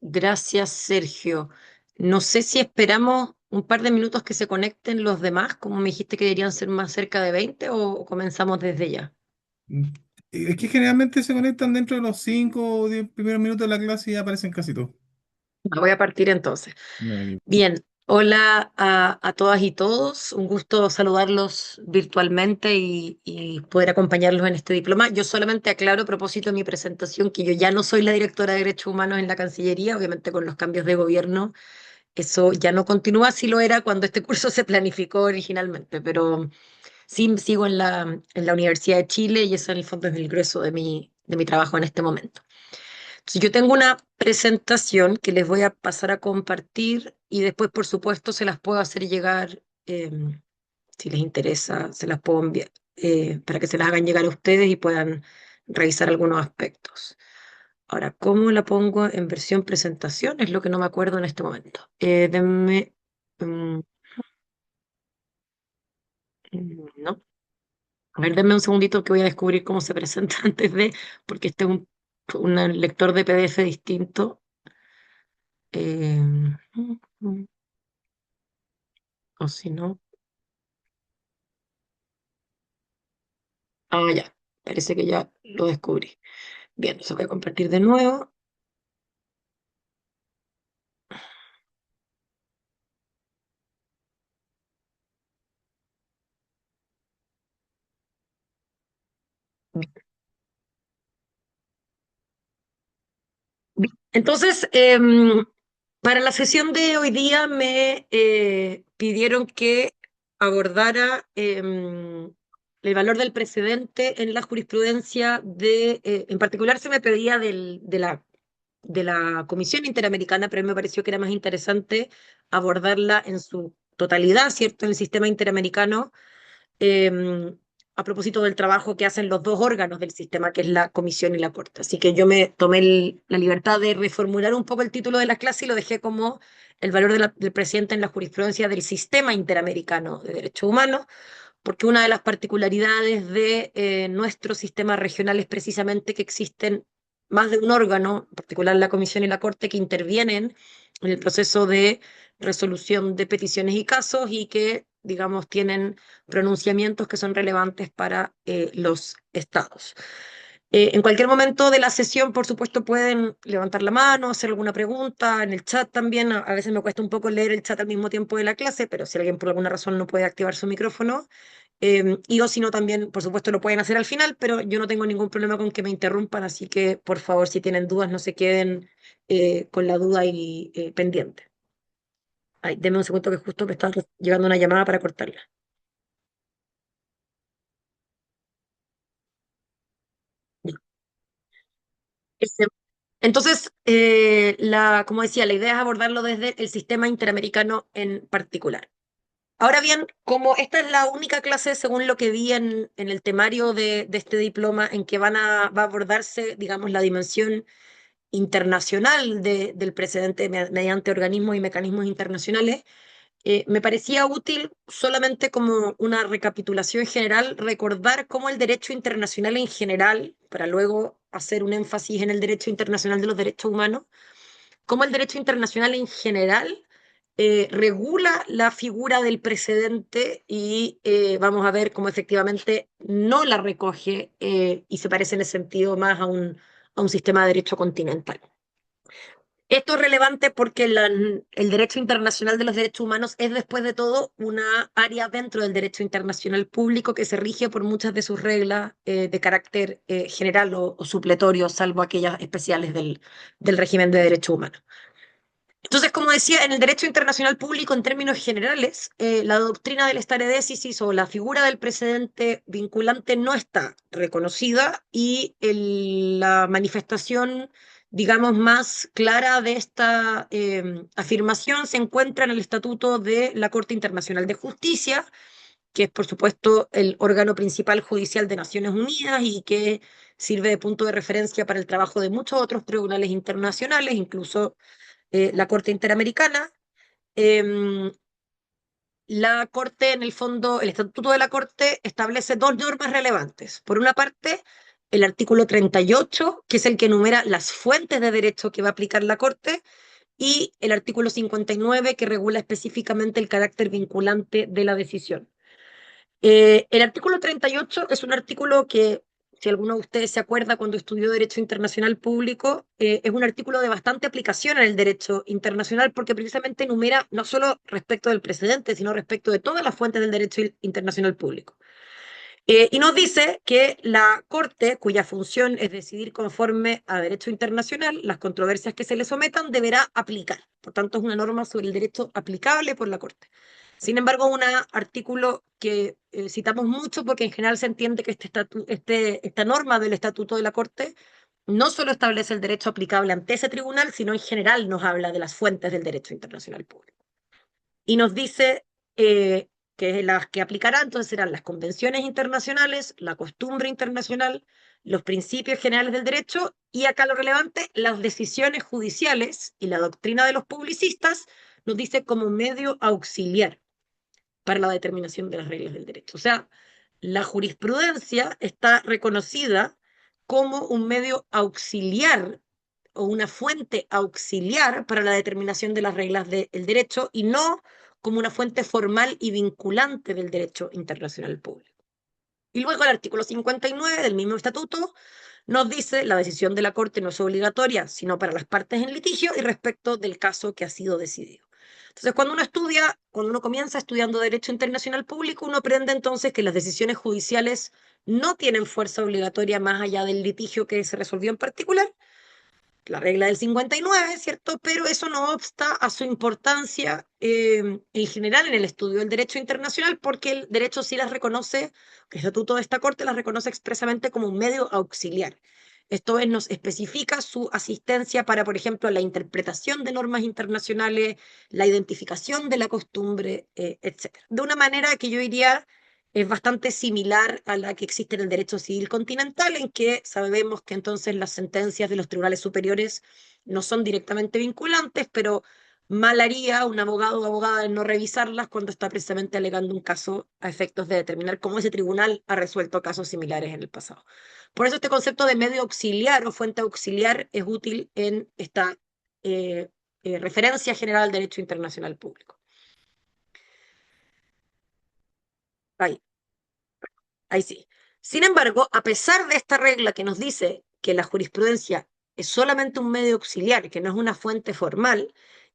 Gracias, Sergio. No sé si esperamos un par de minutos que se conecten los demás, como me dijiste que deberían ser más cerca de 20, o comenzamos desde ya. Mm, Es que generalmente se conectan dentro de los 5 o 10 primeros minutos de la clase y ya aparecen casi todos. Voy a partir entonces. Dale. Bien, hola a todas y todos. Un gusto saludarlos virtualmente y poder acompañarlos en este diploma. Yo solamente aclaro a propósito de mi presentación que yo ya no soy la directora de Derechos Humanos en la Cancillería, obviamente con los cambios de gobierno. Eso ya no continúa, así lo era cuando este curso se planificó originalmente, pero sí sigo en la Universidad de Chile y eso en el fondo es el grueso de mi trabajo en este momento. Entonces, yo tengo una presentación que les voy a pasar a compartir y después, por supuesto, se las puedo hacer llegar, si les interesa, se las puedo enviar para que se las hagan llegar a ustedes y puedan revisar algunos aspectos. Ahora, ¿cómo la pongo en versión presentación? Es lo que no me acuerdo en este momento. Mm, no. A ver, denme un segundito que voy a descubrir cómo se presenta antes de, porque este es un lector de PDF distinto. Eh, o si no. Ah, ya. Parece que ya lo descubrí. Bien, eso voy a compartir de nuevo. Bien. Entonces, para la sesión de hoy día me pidieron que abordara el valor del precedente en la jurisprudencia en particular se me pedía de la Comisión Interamericana, pero a mí me pareció que era más interesante abordarla en su totalidad, ¿cierto? En el sistema interamericano, eh, a propósito del trabajo que hacen los dos órganos del sistema, que es la Comisión y la Corte. Así que yo me tomé la libertad de reformular un poco el título de la clase y lo dejé como el valor del presidente en la jurisprudencia del sistema interamericano de derechos humanos, porque una de las particularidades de nuestro sistema regional es precisamente que existen más de un órgano, en particular la Comisión y la Corte, que intervienen en el proceso de resolución de peticiones y casos y que, digamos, tienen pronunciamientos que son relevantes para los estados. En cualquier momento de la sesión, por supuesto, pueden levantar la mano, hacer alguna pregunta en el chat también. A veces me cuesta un poco leer el chat al mismo tiempo de la clase, pero si alguien por alguna razón no puede activar su micrófono, y o si no, también, por supuesto, lo pueden hacer al final, pero yo no tengo ningún problema con que me interrumpan, así que, por favor, si tienen dudas, no se queden con la duda y pendiente. Ay, denme un segundo que justo me está llegando una llamada para cortarla. Ya. Este, Entonces, como decía, la idea es abordarlo desde el sistema interamericano en particular. Ahora bien, como esta es la única clase, según lo que vi en el temario de este diploma, en que va a abordarse, digamos, la dimensión internacional del precedente mediante organismos y mecanismos internacionales, me parecía útil solamente como una recapitulación general recordar cómo el derecho internacional en general, para luego hacer un énfasis en el derecho internacional de los derechos humanos, cómo el derecho internacional en general regula la figura del precedente y vamos a ver cómo efectivamente no la recoge y se parece en ese sentido más a un sistema de derecho continental. Esto es relevante porque el derecho internacional de los derechos humanos es, después de todo, una área dentro del derecho internacional público que se rige por muchas de sus reglas de carácter general o supletorio, salvo aquellas especiales del régimen de derechos humanos. Entonces, como decía, en el derecho internacional público, en términos generales, la doctrina del stare decisis o la figura del precedente vinculante no está reconocida y la manifestación, digamos, más clara de esta afirmación se encuentra en el Estatuto de la Corte Internacional de Justicia, que es, por supuesto, el órgano principal judicial de Naciones Unidas y que sirve de punto de referencia para el trabajo de muchos otros tribunales internacionales, incluso la Corte Interamericana. Eh, la Corte, en el fondo, el Estatuto de la Corte establece dos normas relevantes. Por una parte, el artículo 38, que es el que enumera las fuentes de derecho que va a aplicar la Corte, y el artículo 59, que regula específicamente el carácter vinculante de la decisión. El artículo 38 es un artículo que, si alguno de ustedes se acuerda cuando estudió Derecho Internacional Público, es un artículo de bastante aplicación en el derecho internacional porque precisamente enumera no solo respecto del precedente, sino respecto de todas las fuentes del derecho internacional público. Y nos dice que la Corte, cuya función es decidir conforme a derecho internacional, las controversias que se le sometan deberá aplicar. Por tanto, es una norma sobre el derecho aplicable por la Corte. Sin embargo, un artículo que citamos mucho porque en general se entiende que esta norma del Estatuto de la Corte no solo establece el derecho aplicable ante ese tribunal, sino en general nos habla de las fuentes del derecho internacional público. Y nos dice que las que aplicará entonces serán las convenciones internacionales, la costumbre internacional, los principios generales del derecho y acá lo relevante, las decisiones judiciales y la doctrina de los publicistas nos dice como medio auxiliar para la determinación de las reglas del derecho. O sea, la jurisprudencia está reconocida como un medio auxiliar o una fuente auxiliar para la determinación de las reglas del derecho y no como una fuente formal y vinculante del derecho internacional público. Y luego el artículo 59 del mismo estatuto nos dice la decisión de la Corte no es obligatoria, sino para las partes en litigio y respecto del caso que ha sido decidido. Entonces, cuando uno comienza estudiando Derecho Internacional Público, uno aprende entonces que las decisiones judiciales no tienen fuerza obligatoria más allá del litigio que se resolvió en particular, la regla del 59, ¿cierto? Pero eso no obsta a su importancia en general en el estudio del derecho internacional, porque el derecho sí las reconoce, el estatuto de esta Corte las reconoce expresamente como un medio auxiliar. Esto es, nos especifica su asistencia para, por ejemplo, la interpretación de normas internacionales, la identificación de la costumbre, etc. De una manera que yo diría es bastante similar a la que existe en el derecho civil continental, en que sabemos que entonces las sentencias de los tribunales superiores no son directamente vinculantes, pero mal haría un abogado o abogada en no revisarlas cuando está precisamente alegando un caso a efectos de determinar cómo ese tribunal ha resuelto casos similares en el pasado. Por eso este concepto de medio auxiliar o fuente auxiliar es útil en esta referencia general al derecho internacional público. Ahí. Ahí sí. Sin embargo, a pesar de esta regla que nos dice que la jurisprudencia es solamente un medio auxiliar, que no es una fuente formal,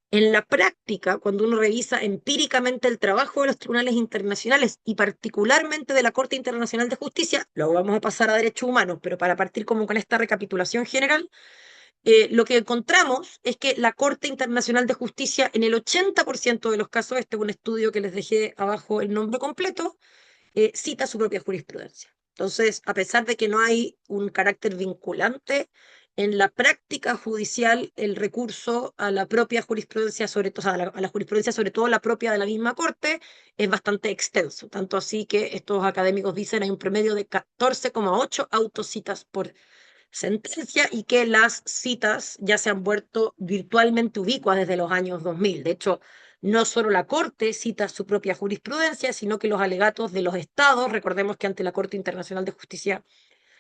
en la práctica, cuando uno revisa empíricamente el trabajo de los tribunales internacionales y particularmente de la Corte Internacional de Justicia, luego vamos a pasar a derechos humanos, pero para partir como con esta recapitulación general, lo que encontramos es que la Corte Internacional de Justicia, en el 80% de los casos, este es un estudio que les dejé abajo el nombre completo, cita su propia jurisprudencia. Entonces, a pesar de que no hay un carácter vinculante, en la práctica judicial el recurso a la propia jurisprudencia, sobre todo, o sea, a la jurisprudencia, sobre todo la propia de la misma Corte, es bastante extenso. Tanto así que estos académicos dicen hay un promedio de 14,8 autocitas por sentencia y que las citas ya se han vuelto virtualmente ubicuas desde los años 2000. De hecho, no solo la Corte cita su propia jurisprudencia, sino que los alegatos de los estados, recordemos que ante la Corte Internacional de Justicia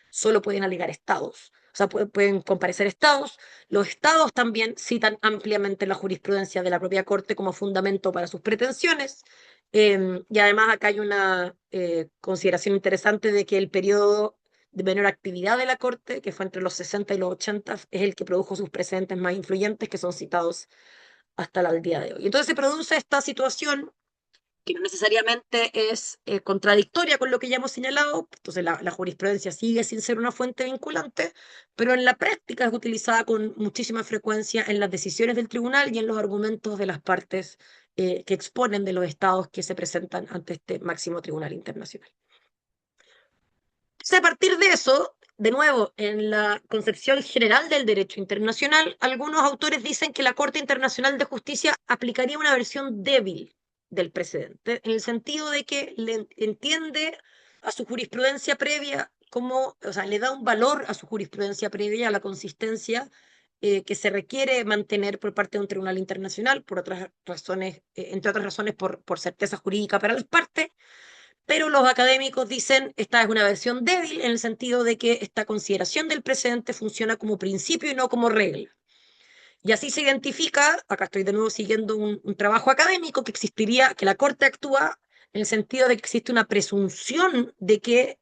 solo pueden alegar estados, o sea, pueden comparecer estados. Los estados también citan ampliamente la jurisprudencia de la propia Corte como fundamento para sus pretensiones. Y además acá hay una consideración interesante de que el periodo de menor actividad de la Corte, que fue entre los 60 y los 80, es el que produjo sus precedentes más influyentes, que son citados hasta el día de hoy. Entonces se produce esta situación que no necesariamente es contradictoria con lo que ya hemos señalado, entonces la jurisprudencia sigue sin ser una fuente vinculante, pero en la práctica es utilizada con muchísima frecuencia en las decisiones del tribunal y en los argumentos de las partes que exponen de los estados que se presentan ante este máximo tribunal internacional. Entonces, a partir de eso, de nuevo, en la concepción general del derecho internacional, algunos autores dicen que la Corte Internacional de Justicia aplicaría una versión débil del precedente, en el sentido de que le entiende a su jurisprudencia previa como, o sea, le da un valor a su jurisprudencia previa, a la consistencia que se requiere mantener por parte de un tribunal internacional, por otras razones, entre otras razones por certeza jurídica para las partes, pero los académicos dicen esta es una versión débil en el sentido de que esta consideración del precedente funciona como principio y no como regla. Y así se identifica, acá estoy de nuevo siguiendo un trabajo académico, que existiría, que la Corte actúa en el sentido de que existe una presunción de que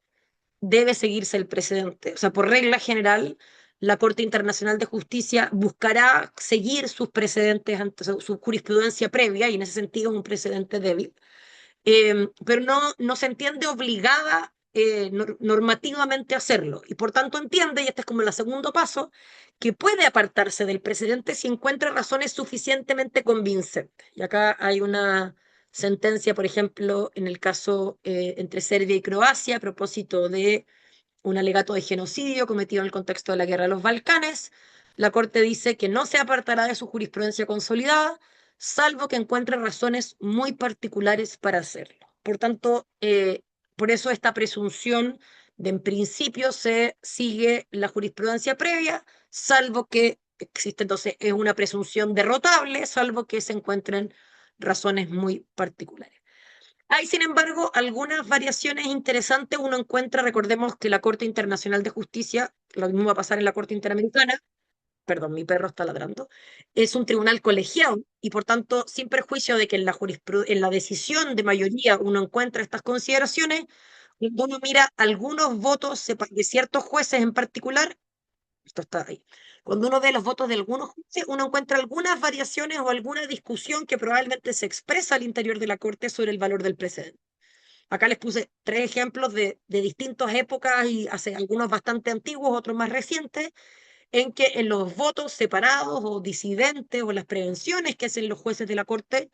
debe seguirse el precedente. O sea, por regla general, la Corte Internacional de Justicia buscará seguir sus precedentes ante su jurisprudencia previa, y en ese sentido es un precedente débil, pero no se entiende obligada normativamente a hacerlo. Y por tanto entiende, y este es como el segundo paso, que puede apartarse del precedente si encuentra razones suficientemente convincentes. Y acá hay una sentencia, por ejemplo, en el caso entre Serbia y Croacia, a propósito de un alegato de genocidio cometido en el contexto de la guerra de los Balcanes. La Corte dice que no se apartará de su jurisprudencia consolidada, salvo que encuentre razones muy particulares para hacerlo. Por tanto, por eso esta presunción de en principio se sigue la jurisprudencia previa, salvo que existe, entonces es una presunción derrotable, salvo que se encuentren razones muy particulares. Hay, sin embargo, algunas variaciones interesantes. Uno encuentra, recordemos que la Corte Internacional de Justicia, lo mismo va a pasar en la Corte Interamericana, perdón, mi perro está ladrando, es un tribunal colegiado y por tanto, sin perjuicio de que en la decisión de mayoría uno encuentra estas consideraciones, cuando uno mira algunos votos de ciertos jueces en particular, esto está ahí. Cuando uno ve los votos de algunos jueces, uno encuentra algunas variaciones o alguna discusión que probablemente se expresa al interior de la Corte sobre el valor del precedente. Acá les puse tres ejemplos de distintas épocas y hace algunos bastante antiguos, otros más recientes, en que en los votos separados o disidentes o las prevenciones que hacen los jueces de la Corte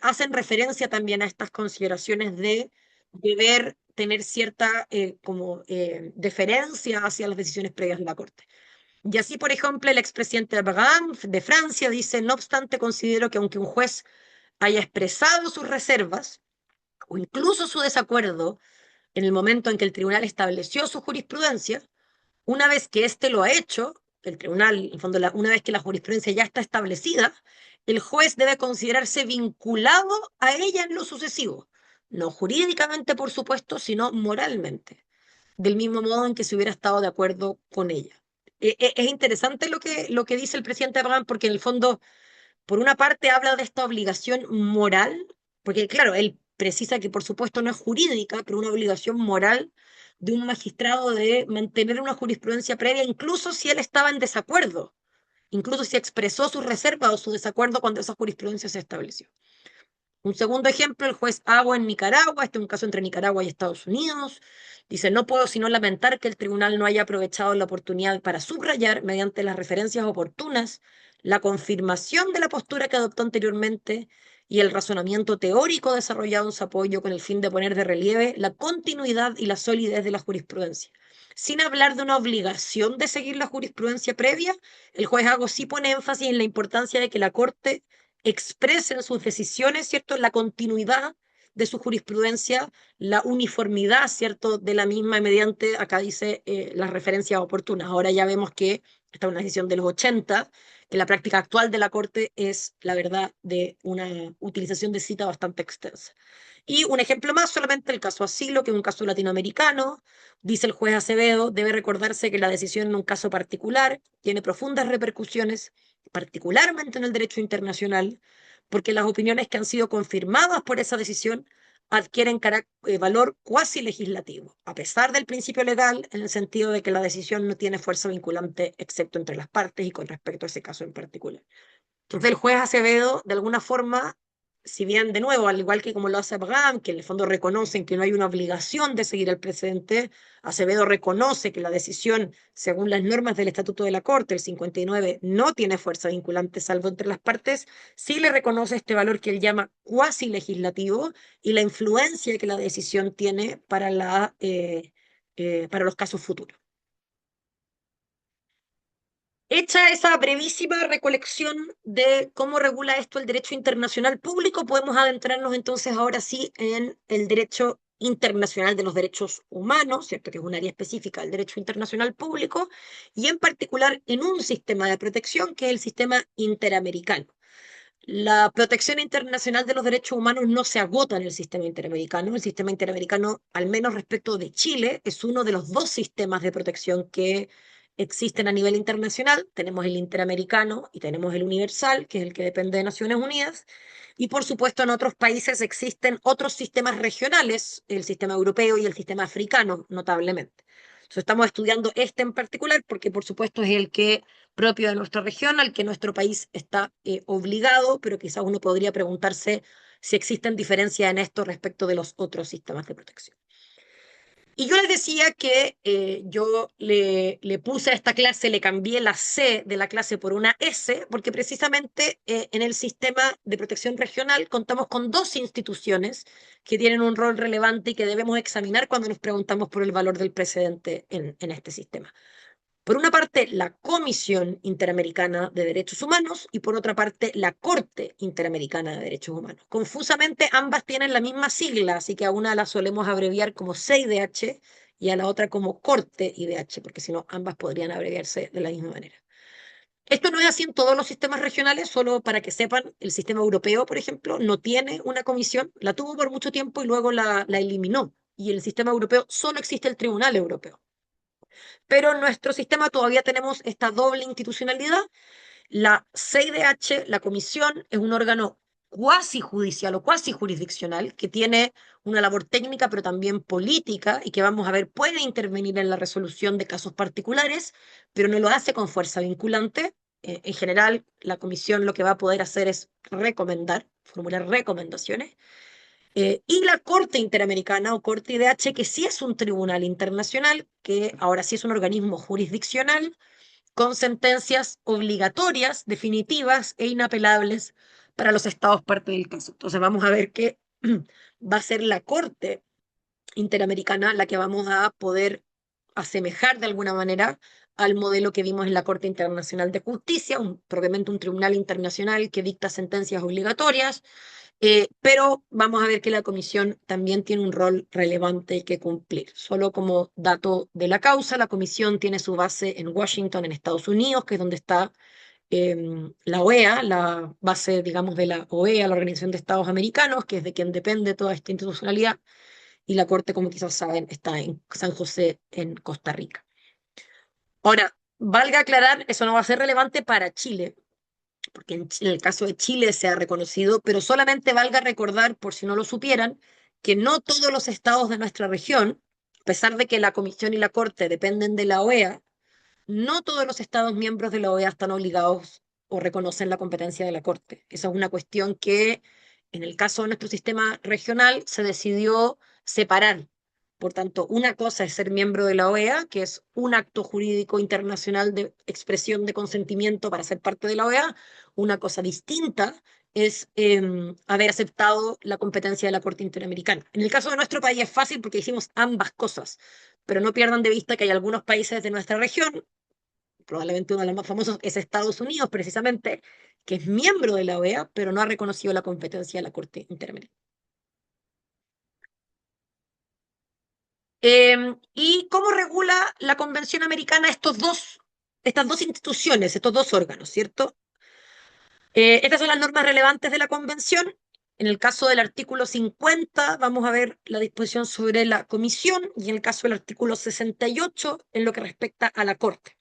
hacen referencia también a estas consideraciones de deber tener cierta deferencia hacia las decisiones previas de la Corte. Y así, por ejemplo, el expresidente Abraham de Francia dice, no obstante, considero que aunque un juez haya expresado sus reservas o incluso su desacuerdo en el momento en que el tribunal estableció su jurisprudencia, una vez que éste lo ha hecho, el tribunal, en el fondo, una vez que la jurisprudencia ya está establecida, el juez debe considerarse vinculado a ella en lo sucesivo, no jurídicamente, por supuesto, sino moralmente, del mismo modo en que se hubiera estado de acuerdo con ella. Es interesante lo que dice el presidente Abraham, porque en el fondo por una parte habla de esta obligación moral, porque claro, él precisa que por supuesto no es jurídica, pero una obligación moral de un magistrado de mantener una jurisprudencia previa, incluso si él estaba en desacuerdo, incluso si expresó su reserva o su desacuerdo cuando esa jurisprudencia se estableció. Un segundo ejemplo, el juez Agua en Nicaragua, este es un caso entre Nicaragua y Estados Unidos, dice, no puedo sino lamentar que el tribunal no haya aprovechado la oportunidad para subrayar, mediante las referencias oportunas, la confirmación de la postura que adoptó anteriormente y el razonamiento teórico desarrollado en su apoyo con el fin de poner de relieve la continuidad y la solidez de la jurisprudencia. Sin hablar de una obligación de seguir la jurisprudencia previa, el juez Agua sí pone énfasis en la importancia de que la Corte expresen sus decisiones, ¿cierto? La continuidad de su jurisprudencia, la uniformidad, ¿cierto? De la misma mediante, acá dice, las referencias oportunas. Ahora ya vemos que esta es una decisión de los 80, que la práctica actual de la Corte es, la verdad, de una utilización de cita bastante extensa. Y un ejemplo más, solamente el caso Asilo, que es un caso latinoamericano, dice el juez Acevedo, debe recordarse que la decisión en un caso particular tiene profundas repercusiones, particularmente en el derecho internacional, porque las opiniones que han sido confirmadas por esa decisión adquieren valor cuasi legislativo, a pesar del principio legal, en el sentido de que la decisión no tiene fuerza vinculante excepto entre las partes y con respecto a ese caso en particular. Entonces el juez Acevedo, de alguna forma, si bien de nuevo, al igual que como lo hace Abraham, que en el fondo reconocen que no hay una obligación de seguir el precedente, Acevedo reconoce que la decisión, según las normas del Estatuto de la Corte, el 59, no tiene fuerza vinculante salvo entre las partes, sí le reconoce este valor que él llama cuasi legislativo y la influencia que la decisión tiene para los casos futuros. Hecha esa brevísima recolección de cómo regula esto el derecho internacional público, podemos adentrarnos entonces ahora sí en el derecho internacional de los derechos humanos, ¿cierto? Que es un área específica del derecho internacional público, y en particular en un sistema de protección que es el sistema interamericano. La protección internacional de los derechos humanos no se agota en el sistema interamericano. El sistema interamericano, al menos respecto de Chile, es uno de los dos sistemas de protección que existen a nivel internacional. Tenemos el interamericano y tenemos el universal, que es el que depende de Naciones Unidas. Y por supuesto, en otros países existen otros sistemas regionales, el sistema europeo y el sistema africano, notablemente. Entonces, estamos estudiando este en particular porque, por supuesto, es el que propio de nuestra región, al que nuestro país está obligado, pero quizás uno podría preguntarse si existen diferencias en esto respecto de los otros sistemas de protección. Y yo les decía que yo le puse a esta clase, le cambié la C de la clase por una S, porque precisamente en el sistema de protección regional contamos con dos instituciones que tienen un rol relevante y que debemos examinar cuando nos preguntamos por el valor del precedente en este sistema. Por una parte, la Comisión Interamericana de Derechos Humanos y por otra parte, la Corte Interamericana de Derechos Humanos. Confusamente, ambas tienen la misma sigla, así que a una la solemos abreviar como CIDH y a la otra como Corte IDH, porque si no, ambas podrían abreviarse de la misma manera. Esto no es así en todos los sistemas regionales, solo para que sepan, el sistema europeo, por ejemplo, no tiene una comisión, la tuvo por mucho tiempo y luego la eliminó. Y en el sistema europeo solo existe el Tribunal Europeo. Pero en nuestro sistema todavía tenemos esta doble institucionalidad. La CIDH, la comisión, es un órgano cuasi judicial o cuasi jurisdiccional que tiene una labor técnica pero también política y que vamos a ver puede intervenir en la resolución de casos particulares, pero no lo hace con fuerza vinculante. En general, la comisión lo que va a poder hacer es recomendar, formular recomendaciones. Y la Corte Interamericana o Corte IDH, que sí es un tribunal internacional, que ahora sí es un organismo jurisdiccional, con sentencias obligatorias, definitivas e inapelables para los estados parte del caso. Entonces vamos a ver que va a ser la Corte Interamericana la que vamos a poder asemejar de alguna manera al modelo que vimos en la Corte Internacional de Justicia, propiamente un tribunal internacional que dicta sentencias obligatorias, pero vamos a ver que la comisión también tiene un rol relevante que cumplir. Solo como dato de la causa, la comisión tiene su base en Washington, en Estados Unidos, que es donde está la OEA, la base, digamos, de la OEA, la Organización de Estados Americanos, que es de quien depende toda esta institucionalidad, y la corte, como quizás saben, está en San José, en Costa Rica. Ahora, valga aclarar, eso no va a ser relevante para Chile, porque en el caso de Chile se ha reconocido, pero solamente valga recordar, por si no lo supieran, que no todos los estados de nuestra región, a pesar de que la Comisión y la Corte dependen de la OEA, no todos los estados miembros de la OEA están obligados o reconocen la competencia de la Corte. Esa es una cuestión que, en el caso de nuestro sistema regional, se decidió separar. Por tanto, una cosa es ser miembro de la OEA, que es un acto jurídico internacional de expresión de consentimiento para ser parte de la OEA. Una cosa distinta es haber aceptado la competencia de la Corte Interamericana. En el caso de nuestro país es fácil porque hicimos ambas cosas, pero no pierdan de vista que hay algunos países de nuestra región, probablemente uno de los más famosos es Estados Unidos, precisamente, que es miembro de la OEA, pero no ha reconocido la competencia de la Corte Interamericana. ¿Y cómo regula la Convención Americana estas dos instituciones, estos dos órganos, ¿cierto? Estas son las normas relevantes de la Convención. En el caso del artículo 50, vamos a ver la disposición sobre la Comisión, y en el caso del artículo 68, en lo que respecta a la Corte.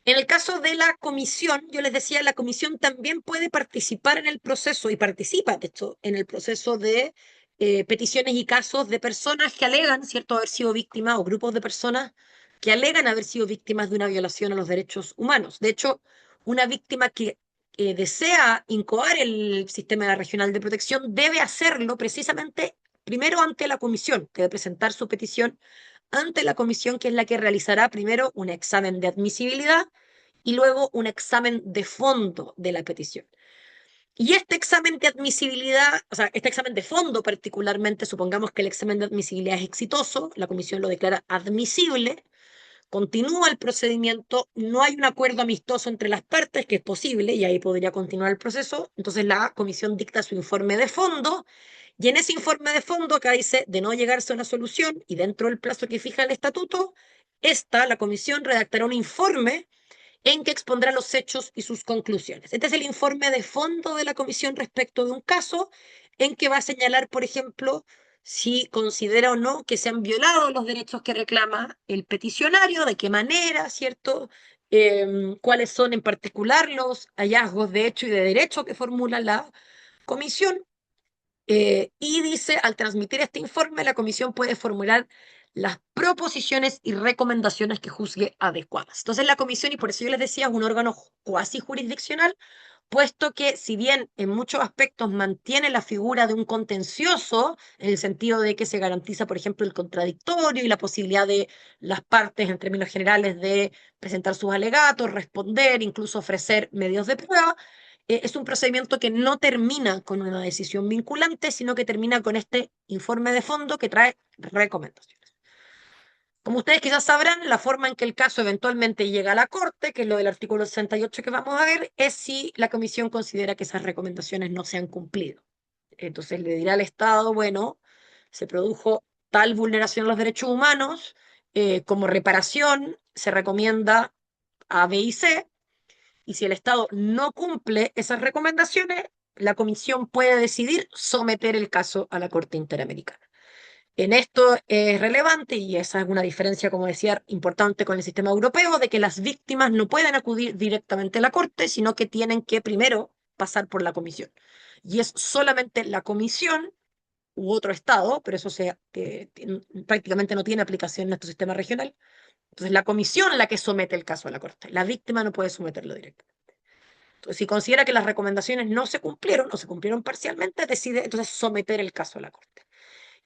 En el caso de la comisión, yo les decía, la comisión también puede participar en el proceso y participa, de hecho, en el proceso de peticiones y casos de personas que alegan, ¿cierto?, haber sido víctimas o grupos de personas que alegan haber sido víctimas de una violación a los derechos humanos. De hecho, una víctima que desea incoar el sistema regional de protección debe hacerlo precisamente primero ante la comisión, debe presentar su petición ante la comisión, que es la que realizará primero un examen de admisibilidad y luego un examen de fondo de la petición. Y este examen de admisibilidad, o sea, este examen de fondo particularmente, supongamos que el examen de admisibilidad es exitoso, la comisión lo declara admisible, continúa el procedimiento, no hay un acuerdo amistoso entre las partes, que es posible, y ahí podría continuar el proceso, entonces la comisión dicta su informe de fondo, y en ese informe de fondo, acá dice, de no llegarse a una solución, y dentro del plazo que fija el estatuto, la comisión redactará un informe en que expondrá los hechos y sus conclusiones. Este es el informe de fondo de la comisión respecto de un caso en que va a señalar, por ejemplo, si considera o no que se han violado los derechos que reclama el peticionario, de qué manera, ¿cierto? Cuáles son en particular los hallazgos de hecho y de derecho que formula la comisión. Y dice, al transmitir este informe, la comisión puede formular las proposiciones y recomendaciones que juzgue adecuadas. Entonces, la comisión, y por eso yo les decía, es un órgano cuasi jurisdiccional, puesto que si bien en muchos aspectos mantiene la figura de un contencioso, en el sentido de que se garantiza, por ejemplo, el contradictorio y la posibilidad de las partes, en términos generales, de presentar sus alegatos, responder, incluso ofrecer medios de prueba, es un procedimiento que no termina con una decisión vinculante, sino que termina con este informe de fondo que trae recomendaciones. Como ustedes quizás sabrán, la forma en que el caso eventualmente llega a la Corte, que es lo del artículo 68 que vamos a ver, es si la Comisión considera que esas recomendaciones no se han cumplido. Entonces le dirá al Estado, bueno, se produjo tal vulneración de los derechos humanos, como reparación se recomienda A, B y C, y si el Estado no cumple esas recomendaciones, la Comisión puede decidir someter el caso a la Corte Interamericana. En esto es relevante, y esa es una diferencia, como decía, importante con el sistema europeo, de que las víctimas no pueden acudir directamente a la Corte, sino que tienen que primero pasar por la Comisión. Y es solamente la Comisión u otro Estado, pero eso prácticamente no tiene aplicación en nuestro sistema regional. Entonces, la Comisión la que somete el caso a la Corte. La víctima no puede someterlo directamente. Entonces, si considera que las recomendaciones no se cumplieron o se cumplieron parcialmente, decide entonces someter el caso a la Corte.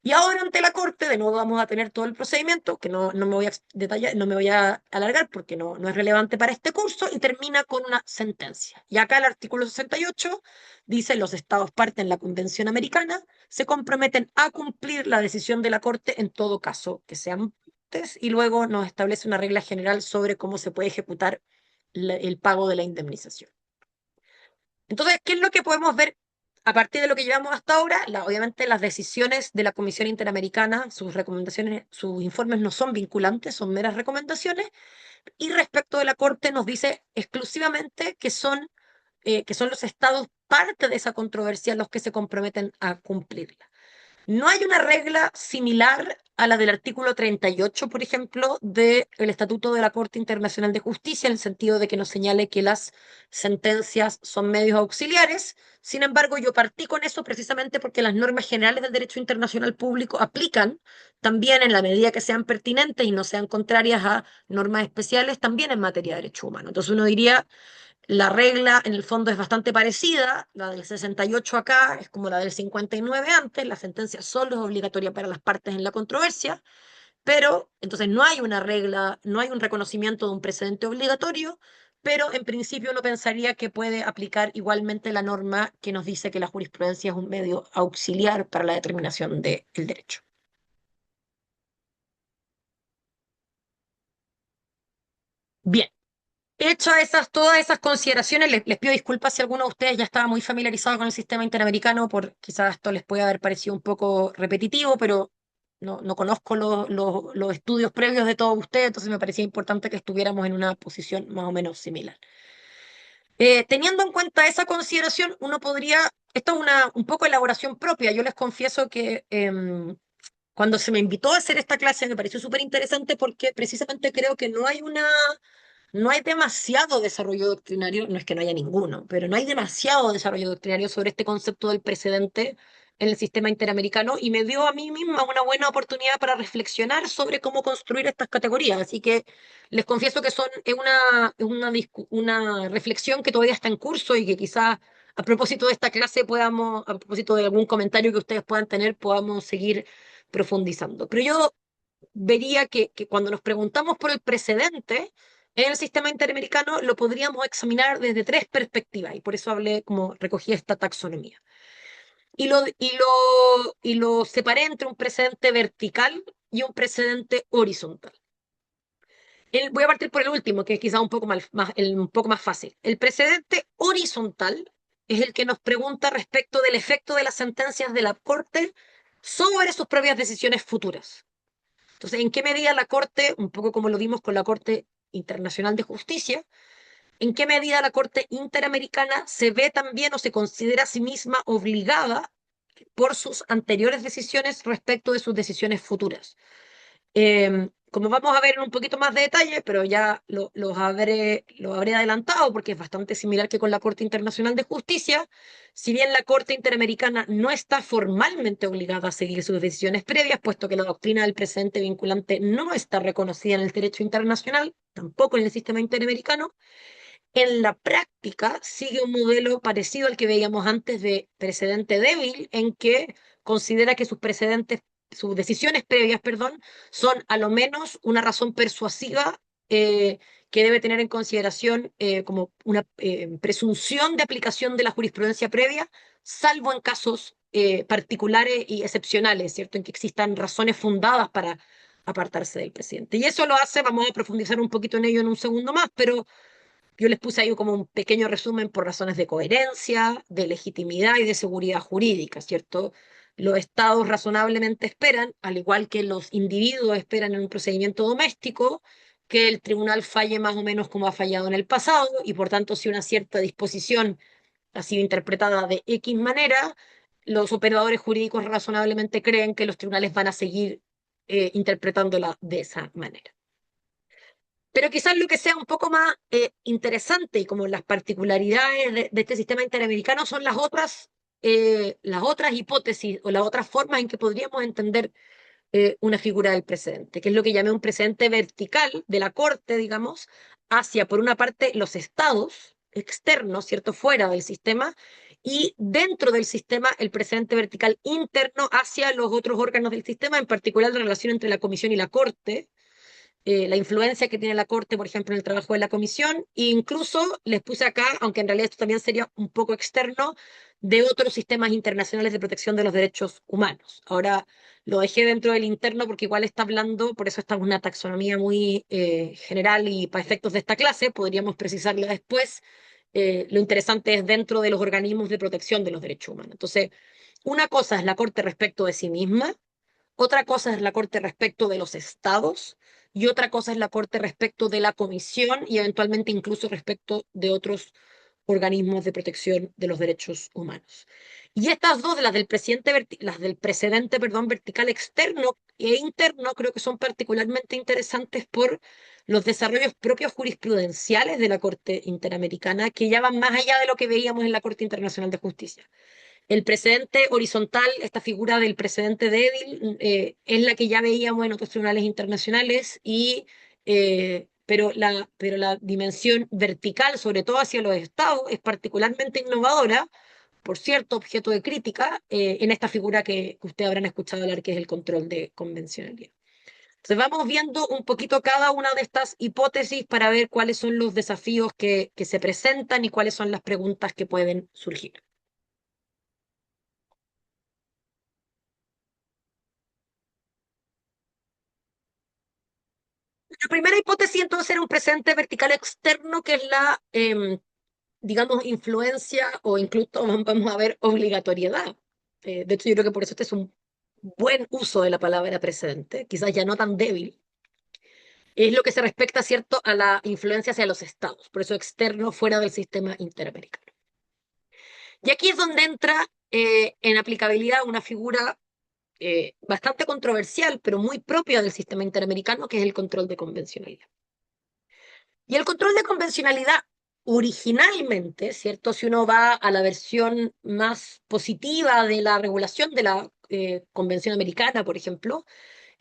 Y ahora ante la Corte, de nuevo vamos a tener todo el procedimiento, que no me voy a detallar, no me voy a alargar porque no es relevante para este curso, y termina con una sentencia. Y acá el artículo 68 dice: los estados parte en la Convención Americana se comprometen a cumplir la decisión de la Corte en todo caso que sean partes, y luego nos establece una regla general sobre cómo se puede ejecutar el pago de la indemnización. Entonces, ¿qué es lo que podemos ver a partir de lo que llevamos hasta ahora? Obviamente las decisiones de la Comisión Interamericana, sus recomendaciones, sus informes no son vinculantes, son meras recomendaciones. Y respecto de la Corte nos dice exclusivamente que son los estados parte de esa controversia los que se comprometen a cumplirla. No hay una regla similar a la del artículo 38, por ejemplo, del Estatuto de la Corte Internacional de Justicia, en el sentido de que nos señale que las sentencias son medios auxiliares. Sin embargo, yo partí con eso precisamente porque las normas generales del derecho internacional público aplican también en la medida que sean pertinentes y no sean contrarias a normas especiales, también en materia de derecho humano. Entonces uno diría, la regla en el fondo es bastante parecida, la del 68 acá es como la del 59 antes, la sentencia solo es obligatoria para las partes en la controversia, pero entonces no hay una regla, no hay un reconocimiento de un precedente obligatorio, pero en principio uno pensaría que puede aplicar igualmente la norma que nos dice que la jurisprudencia es un medio auxiliar para la determinación del derecho. Bien. Hecho todas esas consideraciones, les pido disculpas si alguno de ustedes ya estaba muy familiarizado con el sistema interamericano, por quizás esto les puede haber parecido un poco repetitivo, pero no conozco los estudios previos de todos ustedes, entonces me parecía importante que estuviéramos en una posición más o menos similar. Teniendo en cuenta esa consideración, uno podría, esto es un poco elaboración propia, yo les confieso que cuando se me invitó a hacer esta clase me pareció súper interesante porque precisamente creo que no hay demasiado desarrollo doctrinario, no es que no haya ninguno, pero no hay demasiado desarrollo doctrinario sobre este concepto del precedente en el sistema interamericano, y me dio a mí misma una buena oportunidad para reflexionar sobre cómo construir estas categorías. Así que les confieso que una reflexión que todavía está en curso y que quizás a propósito de esta clase podamos, a propósito de algún comentario que ustedes puedan tener, podamos seguir profundizando. Pero yo vería que cuando nos preguntamos por el precedente en el sistema interamericano, lo podríamos examinar desde tres perspectivas, y por eso hablé, como recogí esta taxonomía. Y lo separé entre un precedente vertical y un precedente horizontal. Voy a partir por el último, que es quizá un poco más fácil. El precedente horizontal es el que nos pregunta respecto del efecto de las sentencias de la Corte sobre sus propias decisiones futuras. Entonces, ¿en qué medida la Corte, un poco como lo vimos con la Corte Internacional de Justicia, en qué medida la Corte Interamericana se ve también o se considera a sí misma obligada por sus anteriores decisiones respecto de sus decisiones futuras. Como vamos a ver en un poquito más de detalle, pero ya lo habré adelantado porque es bastante similar que con la Corte Internacional de Justicia, si bien la Corte Interamericana no está formalmente obligada a seguir sus decisiones previas, puesto que la doctrina del precedente vinculante no está reconocida en el derecho internacional, tampoco en el sistema interamericano, en la práctica sigue un modelo parecido al que veíamos antes de precedente débil, en que considera que sus decisiones previas, perdón, son a lo menos una razón persuasiva que debe tener en consideración como una presunción de aplicación de la jurisprudencia previa, salvo en casos particulares y excepcionales, ¿cierto? En que existan razones fundadas para apartarse del presidente. Y eso lo hace, vamos a profundizar un poquito en ello en un segundo más, pero yo les puse ahí como un pequeño resumen por razones de coherencia, de legitimidad y de seguridad jurídica, ¿cierto? Los estados razonablemente esperan, al igual que los individuos esperan en un procedimiento doméstico, que el tribunal falle más o menos como ha fallado en el pasado y por tanto si una cierta disposición ha sido interpretada de X manera, los operadores jurídicos razonablemente creen que los tribunales van a seguir interpretándola de esa manera. Pero quizás lo que sea un poco más interesante y como las particularidades de este sistema interamericano son las otras hipótesis o las otras formas en que podríamos entender una figura del precedente, que es lo que llamé un precedente vertical de la Corte, digamos, hacia, por una parte, los estados externos, ¿cierto?, fuera del sistema, y dentro del sistema el precedente vertical interno hacia los otros órganos del sistema, en particular la relación entre la Comisión y la Corte, la influencia que tiene la Corte, por ejemplo, en el trabajo de la Comisión, e incluso les puse acá, aunque en realidad esto también sería un poco externo, de otros sistemas internacionales de protección de los derechos humanos. Ahora lo dejé dentro del interno porque igual está hablando, por eso está en una taxonomía muy general y para efectos de esta clase, podríamos precisarla después. Lo interesante es dentro de los organismos de protección de los derechos humanos. Entonces, una cosa es la Corte respecto de sí misma, otra cosa es la Corte respecto de los estados y otra cosa es la Corte respecto de la Comisión y eventualmente incluso respecto de otros organismos de protección de los derechos humanos. Y estas dos, las del precedente, perdón, vertical externo e interno, creo que son particularmente interesantes por los desarrollos propios jurisprudenciales de la Corte Interamericana, que ya van más allá de lo que veíamos en la Corte Internacional de Justicia. El precedente horizontal, esta figura del precedente débil, es la que ya veíamos en otros tribunales internacionales, pero la dimensión vertical, sobre todo hacia los estados, es particularmente innovadora, por cierto, objeto de crítica, en esta figura que ustedes habrán escuchado hablar, que es el control de convencionalidad. Entonces vamos viendo un poquito cada una de estas hipótesis para ver cuáles son los desafíos que se presentan y cuáles son las preguntas que pueden surgir. La primera hipótesis entonces era un precedente vertical externo, que es la, digamos, influencia o incluso vamos a ver obligatoriedad. De hecho, yo creo que por eso este es un buen uso de la palabra precedente, quizás ya no tan débil. Es lo que se respecta, ¿cierto?, a la influencia hacia los estados, por eso externo fuera del sistema interamericano. Y aquí es donde entra en aplicabilidad una figura bastante controversial, pero muy propia del sistema interamericano, que es el control de convencionalidad. Y el control de convencionalidad originalmente, ¿cierto? Si uno va a la versión más positiva de la regulación de la Convención Americana, por ejemplo,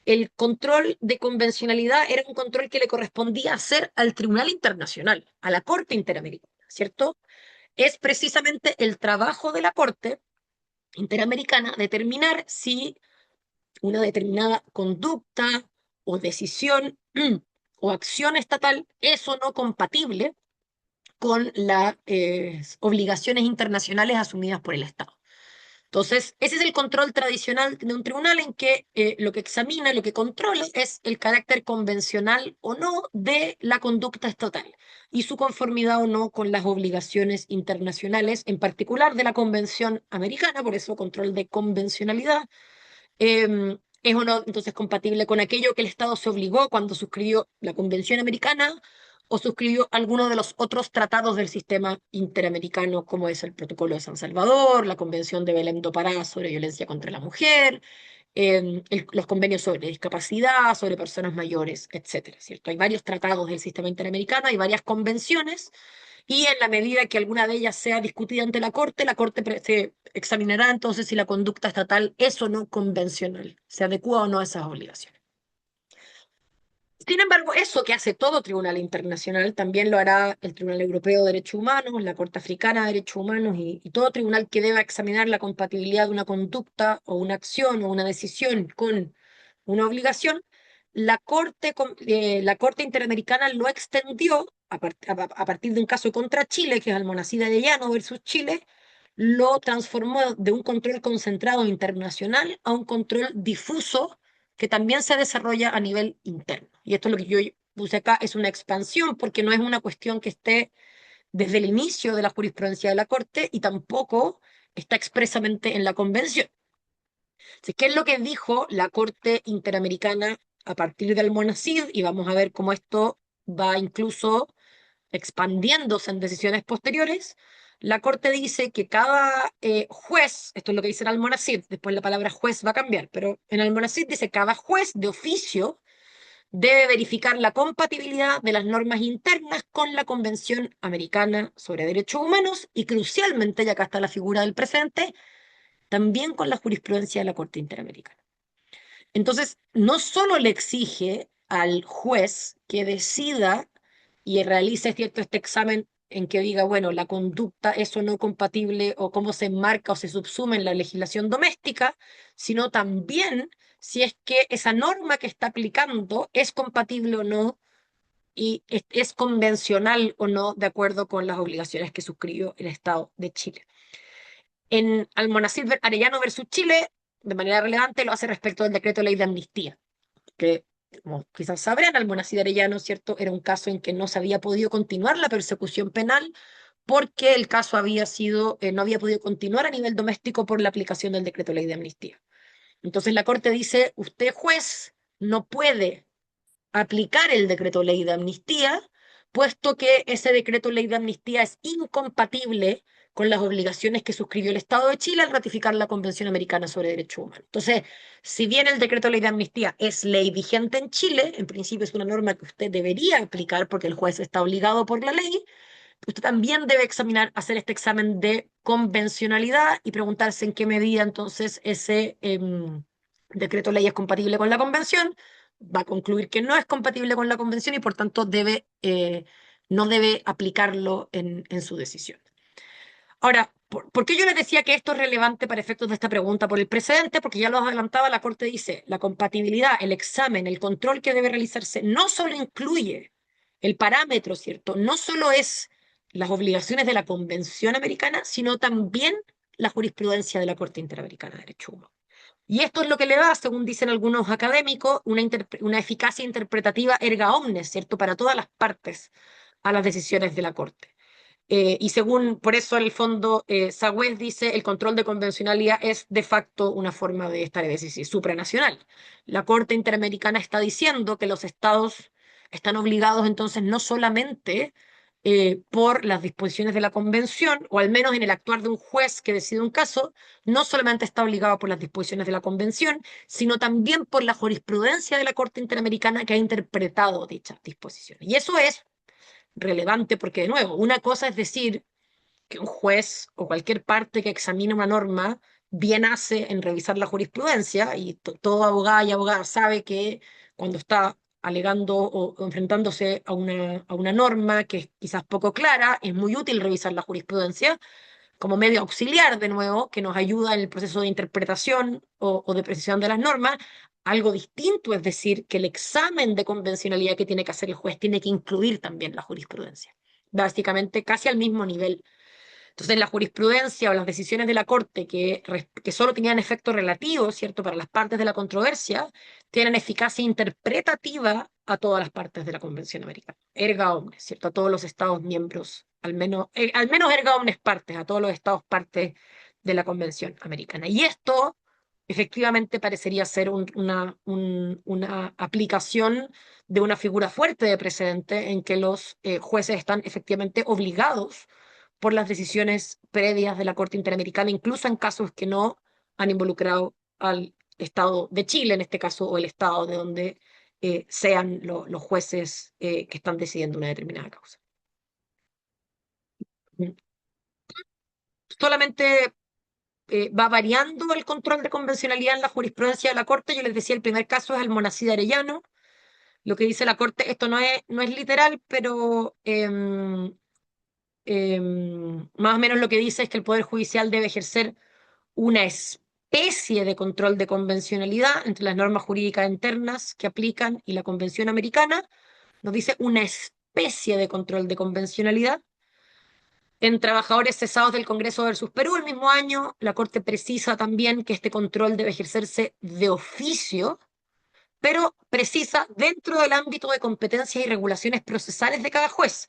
el control de convencionalidad era un control que le correspondía hacer al Tribunal Internacional, a la Corte Interamericana, ¿cierto? Es precisamente el trabajo de la Corte Interamericana determinar si una determinada conducta o decisión o acción estatal es o no compatible con las obligaciones internacionales asumidas por el Estado. Entonces, ese es el control tradicional de un tribunal en que lo que examina, lo que controla es el carácter convencional o no de la conducta estatal y su conformidad o no con las obligaciones internacionales, en particular de la Convención Americana, por eso control de convencionalidad, es o no entonces compatible con aquello que el Estado se obligó cuando suscribió la Convención Americana o suscribió alguno de los otros tratados del sistema interamericano, como es el Protocolo de San Salvador, la Convención de Belém do Pará sobre violencia contra la mujer, los convenios sobre discapacidad, sobre personas mayores, etcétera, ¿cierto? Hay varios tratados del sistema interamericano, hay varias convenciones, y en la medida que alguna de ellas sea discutida ante la Corte se examinará entonces si la conducta estatal es o no convencional, se adecua o no a esas obligaciones. Sin embargo, eso que hace todo tribunal internacional también lo hará el Tribunal Europeo de Derechos Humanos, la Corte Africana de Derechos Humanos y todo tribunal que deba examinar la compatibilidad de una conducta o una acción o una decisión con una obligación. La Corte Interamericana lo extendió a partir de un caso contra Chile, que es Almonacid Arellano versus Chile, lo transformó de un control concentrado internacional a un control difuso que también se desarrolla a nivel interno. Y esto es lo que yo puse acá, es una expansión, porque no es una cuestión que esté desde el inicio de la jurisprudencia de la Corte y tampoco está expresamente en la Convención. Así, ¿qué es lo que dijo la Corte Interamericana a partir del Almonacid? Y vamos a ver cómo esto va incluso expandiéndose en decisiones posteriores. La Corte dice que cada juez, esto es lo que dice el Almonacid, después la palabra juez va a cambiar, pero en Almonacid dice cada juez de oficio debe verificar la compatibilidad de las normas internas con la Convención Americana sobre Derechos Humanos y crucialmente, y acá está la figura del presente, también con la jurisprudencia de la Corte Interamericana. Entonces, no solo le exige al juez que decida y realice este examen en que diga, bueno, la conducta es o no compatible o cómo se enmarca o se subsume en la legislación doméstica, sino también si es que esa norma que está aplicando es compatible o no y es convencional o no de acuerdo con las obligaciones que suscribió el Estado de Chile. En Almonacid Arellano versus Chile, de manera relevante, lo hace respecto del decreto de ley de amnistía, que, como quizás sabrán, Almonacid Arellano, ¿cierto? Era un caso en que no se había podido continuar la persecución penal porque el caso había sido, no había podido continuar a nivel doméstico por la aplicación del decreto de ley de amnistía. Entonces la Corte dice, usted juez no puede aplicar el decreto ley de amnistía, puesto que ese decreto ley de amnistía es incompatible con las obligaciones que suscribió el Estado de Chile al ratificar la Convención Americana sobre Derechos Humanos. Entonces, si bien el decreto ley de amnistía es ley vigente en Chile, en principio es una norma que usted debería aplicar porque el juez está obligado por la ley, usted también debe examinar, hacer este examen de convencionalidad y preguntarse en qué medida entonces ese decreto ley es compatible con la convención. Va a concluir que no es compatible con la convención y por tanto no debe aplicarlo en su decisión. Ahora, ¿por qué yo les decía que esto es relevante para efectos de esta pregunta? Por el precedente, porque ya lo adelantaba, la Corte dice, la compatibilidad, el examen, el control que debe realizarse no solo incluye el parámetro, ¿cierto? No solo es las obligaciones de la Convención Americana, sino también la jurisprudencia de la Corte Interamericana de Derechos Humanos. Y esto es lo que le da, según dicen algunos académicos, una eficacia interpretativa erga omnes, ¿cierto? Para todas las partes a las decisiones de la Corte. Y según, por eso el fondo, Sagüez dice, el control de convencionalidad es de facto una forma de esta decisión supranacional. La Corte Interamericana está diciendo que los estados están obligados entonces no solamente por las disposiciones de la convención, o al menos en el actuar de un juez que decide un caso, no solamente está obligado por las disposiciones de la convención, sino también por la jurisprudencia de la Corte Interamericana que ha interpretado dichas disposiciones. Y eso es relevante porque, de nuevo, una cosa es decir que un juez o cualquier parte que examine una norma bien hace en revisar la jurisprudencia y todo abogado y abogada sabe que cuando está alegando o enfrentándose a una norma que es quizás poco clara, es muy útil revisar la jurisprudencia como medio auxiliar, de nuevo, que nos ayuda en el proceso de interpretación o de precisión de las normas. Algo distinto es decir que el examen de convencionalidad que tiene que hacer el juez tiene que incluir también la jurisprudencia, básicamente casi al mismo nivel. Entonces, la jurisprudencia o las decisiones de la Corte que solo tenían efecto relativo, ¿cierto?, para las partes de la controversia, tienen eficacia interpretativa a todas las partes de la Convención Americana. Erga omnes, ¿cierto?, a todos los Estados miembros, al menos erga omnes partes, a todos los Estados partes de la Convención Americana. Y esto efectivamente parecería ser una aplicación de una figura fuerte de precedente en que los jueces están efectivamente obligados por las decisiones previas de la Corte Interamericana, incluso en casos que no han involucrado al Estado de Chile, en este caso, o el Estado de donde sean los jueces que están decidiendo una determinada causa. Solamente va variando el control de convencionalidad en la jurisprudencia de la Corte. Yo les decía, el primer caso es el Monacid Arellano. Lo que dice la Corte, esto no es literal, pero más o menos lo que dice es que el Poder Judicial debe ejercer una especie de control de convencionalidad entre las normas jurídicas internas que aplican y la Convención Americana. Nos dice una especie de control de convencionalidad. En Trabajadores Cesados del Congreso versus Perú, el mismo año, la Corte precisa también que este control debe ejercerse de oficio, pero precisa dentro del ámbito de competencias y regulaciones procesales de cada juez.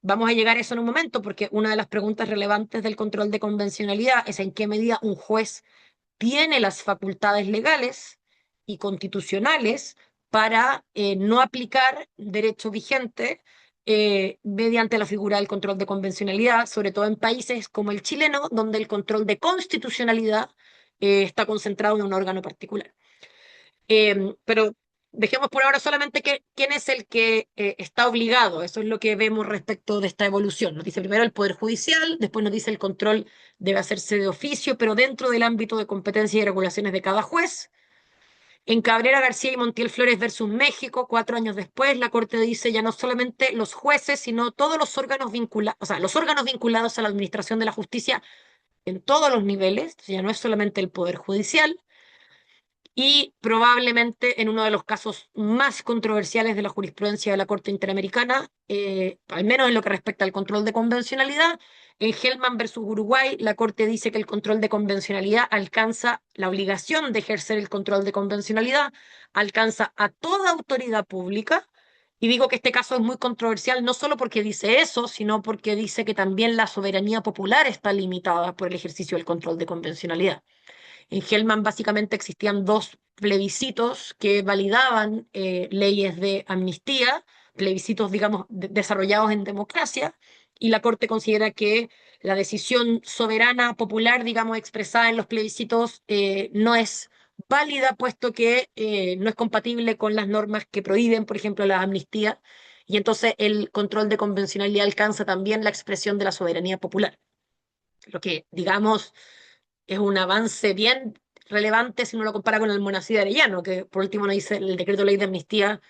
Vamos a llegar a eso en un momento, porque una de las preguntas relevantes del control de convencionalidad es en qué medida un juez tiene las facultades legales y constitucionales para no aplicar derecho vigente mediante la figura del control de convencionalidad, sobre todo en países como el chileno, donde el control de constitucionalidad está concentrado en un órgano particular. Pero dejemos por ahora solamente quién es el que está obligado. Eso es lo que vemos respecto de esta evolución. Nos dice primero el Poder Judicial, después nos dice el control debe hacerse de oficio, pero dentro del ámbito de competencias y regulaciones de cada juez. En Cabrera, García y Montiel Flores versus México, 4 años después, la Corte dice ya no solamente los jueces, sino todos los órganos vinculados, o sea, los órganos vinculados a la administración de la justicia en todos los niveles, ya no es solamente el Poder Judicial, y probablemente en uno de los casos más controversiales de la jurisprudencia de la Corte Interamericana, al menos en lo que respecta al control de convencionalidad, en Hellman versus Uruguay, la Corte dice que el control de convencionalidad alcanza la obligación de ejercer el control de convencionalidad, alcanza a toda autoridad pública. Y digo que este caso es muy controversial no solo porque dice eso, sino porque dice que también la soberanía popular está limitada por el ejercicio del control de convencionalidad. En Hellman básicamente existían dos plebiscitos que validaban leyes de amnistía, plebiscitos, digamos, desarrollados en democracia, y la Corte considera que la decisión soberana popular, digamos, expresada en los plebiscitos no es válida, puesto que no es compatible con las normas que prohíben, por ejemplo, la amnistía, y entonces el control de convencionalidad alcanza también la expresión de la soberanía popular. Lo que, digamos, es un avance bien relevante si uno lo compara con el Monacid Arellano, que por último nos dice el decreto de ley de amnistía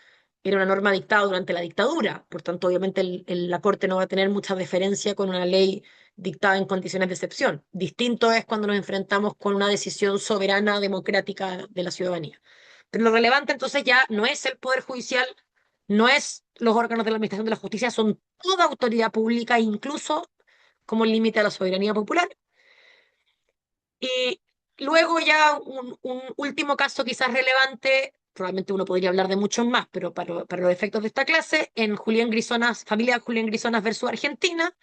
era una norma dictada durante la dictadura, por tanto obviamente la Corte no va a tener mucha deferencia con una ley dictada en condiciones de excepción. Distinto es cuando nos enfrentamos con una decisión soberana democrática de la ciudadanía. Pero lo relevante entonces ya no es el Poder Judicial, no es los órganos de la Administración de la Justicia, son toda autoridad pública, incluso como límite a la soberanía popular. Y luego ya un último caso quizás relevante, probablemente uno podría hablar de muchos más, pero para los efectos de esta clase, en Julián Grisonas, familia Julián Grisonas versus Argentina,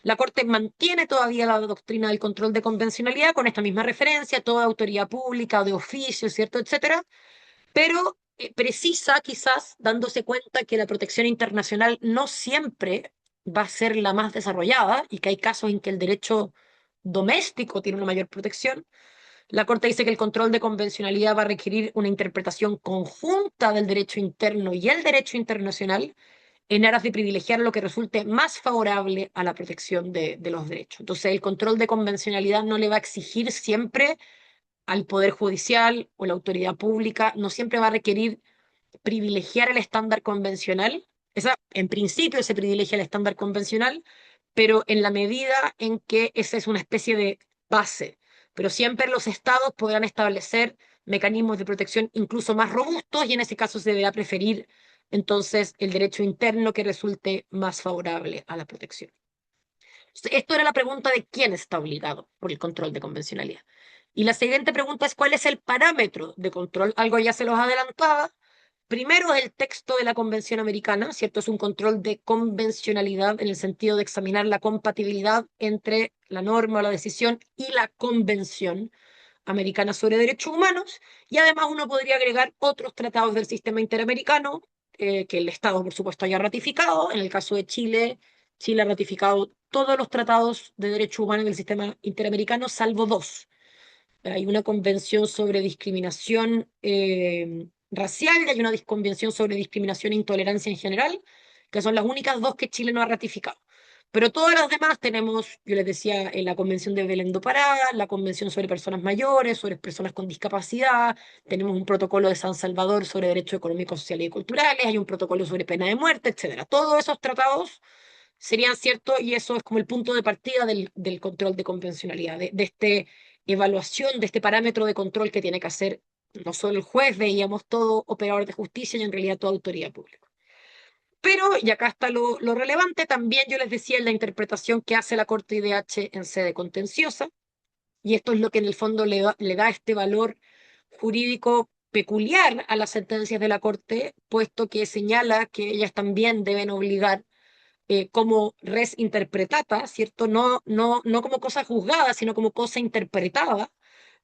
la Corte mantiene todavía la doctrina del control de convencionalidad con esta misma referencia, toda autoridad pública, de oficio, ¿cierto?, etcétera, pero precisa quizás dándose cuenta que la protección internacional no siempre va a ser la más desarrollada y que hay casos en que el derecho doméstico tiene una mayor protección. La Corte dice que el control de convencionalidad va a requerir una interpretación conjunta del derecho interno y el derecho internacional en aras de privilegiar lo que resulte más favorable a la protección de los derechos. Entonces, el control de convencionalidad no le va a exigir siempre al Poder Judicial o la autoridad pública, no siempre va a requerir privilegiar el estándar convencional. En principio se privilegia el estándar convencional, pero en la medida en que esa es una especie de base. Pero siempre los estados podrán establecer mecanismos de protección incluso más robustos y en ese caso se deberá preferir entonces el derecho interno que resulte más favorable a la protección. Esto era la pregunta de quién está obligado por el control de convencionalidad. Y la siguiente pregunta es cuál es el parámetro de control. Algo ya se los adelantaba. Primero es el texto de la Convención Americana, ¿cierto? Es un control de convencionalidad en el sentido de examinar la compatibilidad entre la norma o la decisión y la convención. Americana sobre Derechos Humanos, y además uno podría agregar otros tratados del sistema interamericano que el Estado, por supuesto, haya ratificado. En el caso de Chile, Chile ha ratificado todos los tratados de derechos humanos del sistema interamericano, salvo dos. Hay una convención sobre discriminación racial y hay una convención sobre discriminación e intolerancia en general, que son las únicas dos que Chile no ha ratificado. Pero todas las demás tenemos, yo les decía, la Convención de Belén do Pará, la Convención sobre Personas Mayores, sobre Personas con Discapacidad, tenemos un protocolo de San Salvador sobre derechos económicos, sociales y culturales, hay un protocolo sobre pena de muerte, etcétera. Todos esos tratados serían ciertos y eso es como el punto de partida del control de convencionalidad, de esta evaluación, de este parámetro de control que tiene que hacer no solo el juez, veíamos todo operador de justicia y en realidad toda autoridad pública. Pero, y acá está lo relevante, también yo les decía en la interpretación que hace la Corte IDH en sede contenciosa, y esto es lo que en el fondo le da este valor jurídico peculiar a las sentencias de la Corte, puesto que señala que ellas también deben obligar como res interpretata, ¿cierto? No como cosa juzgada, sino como cosa interpretada,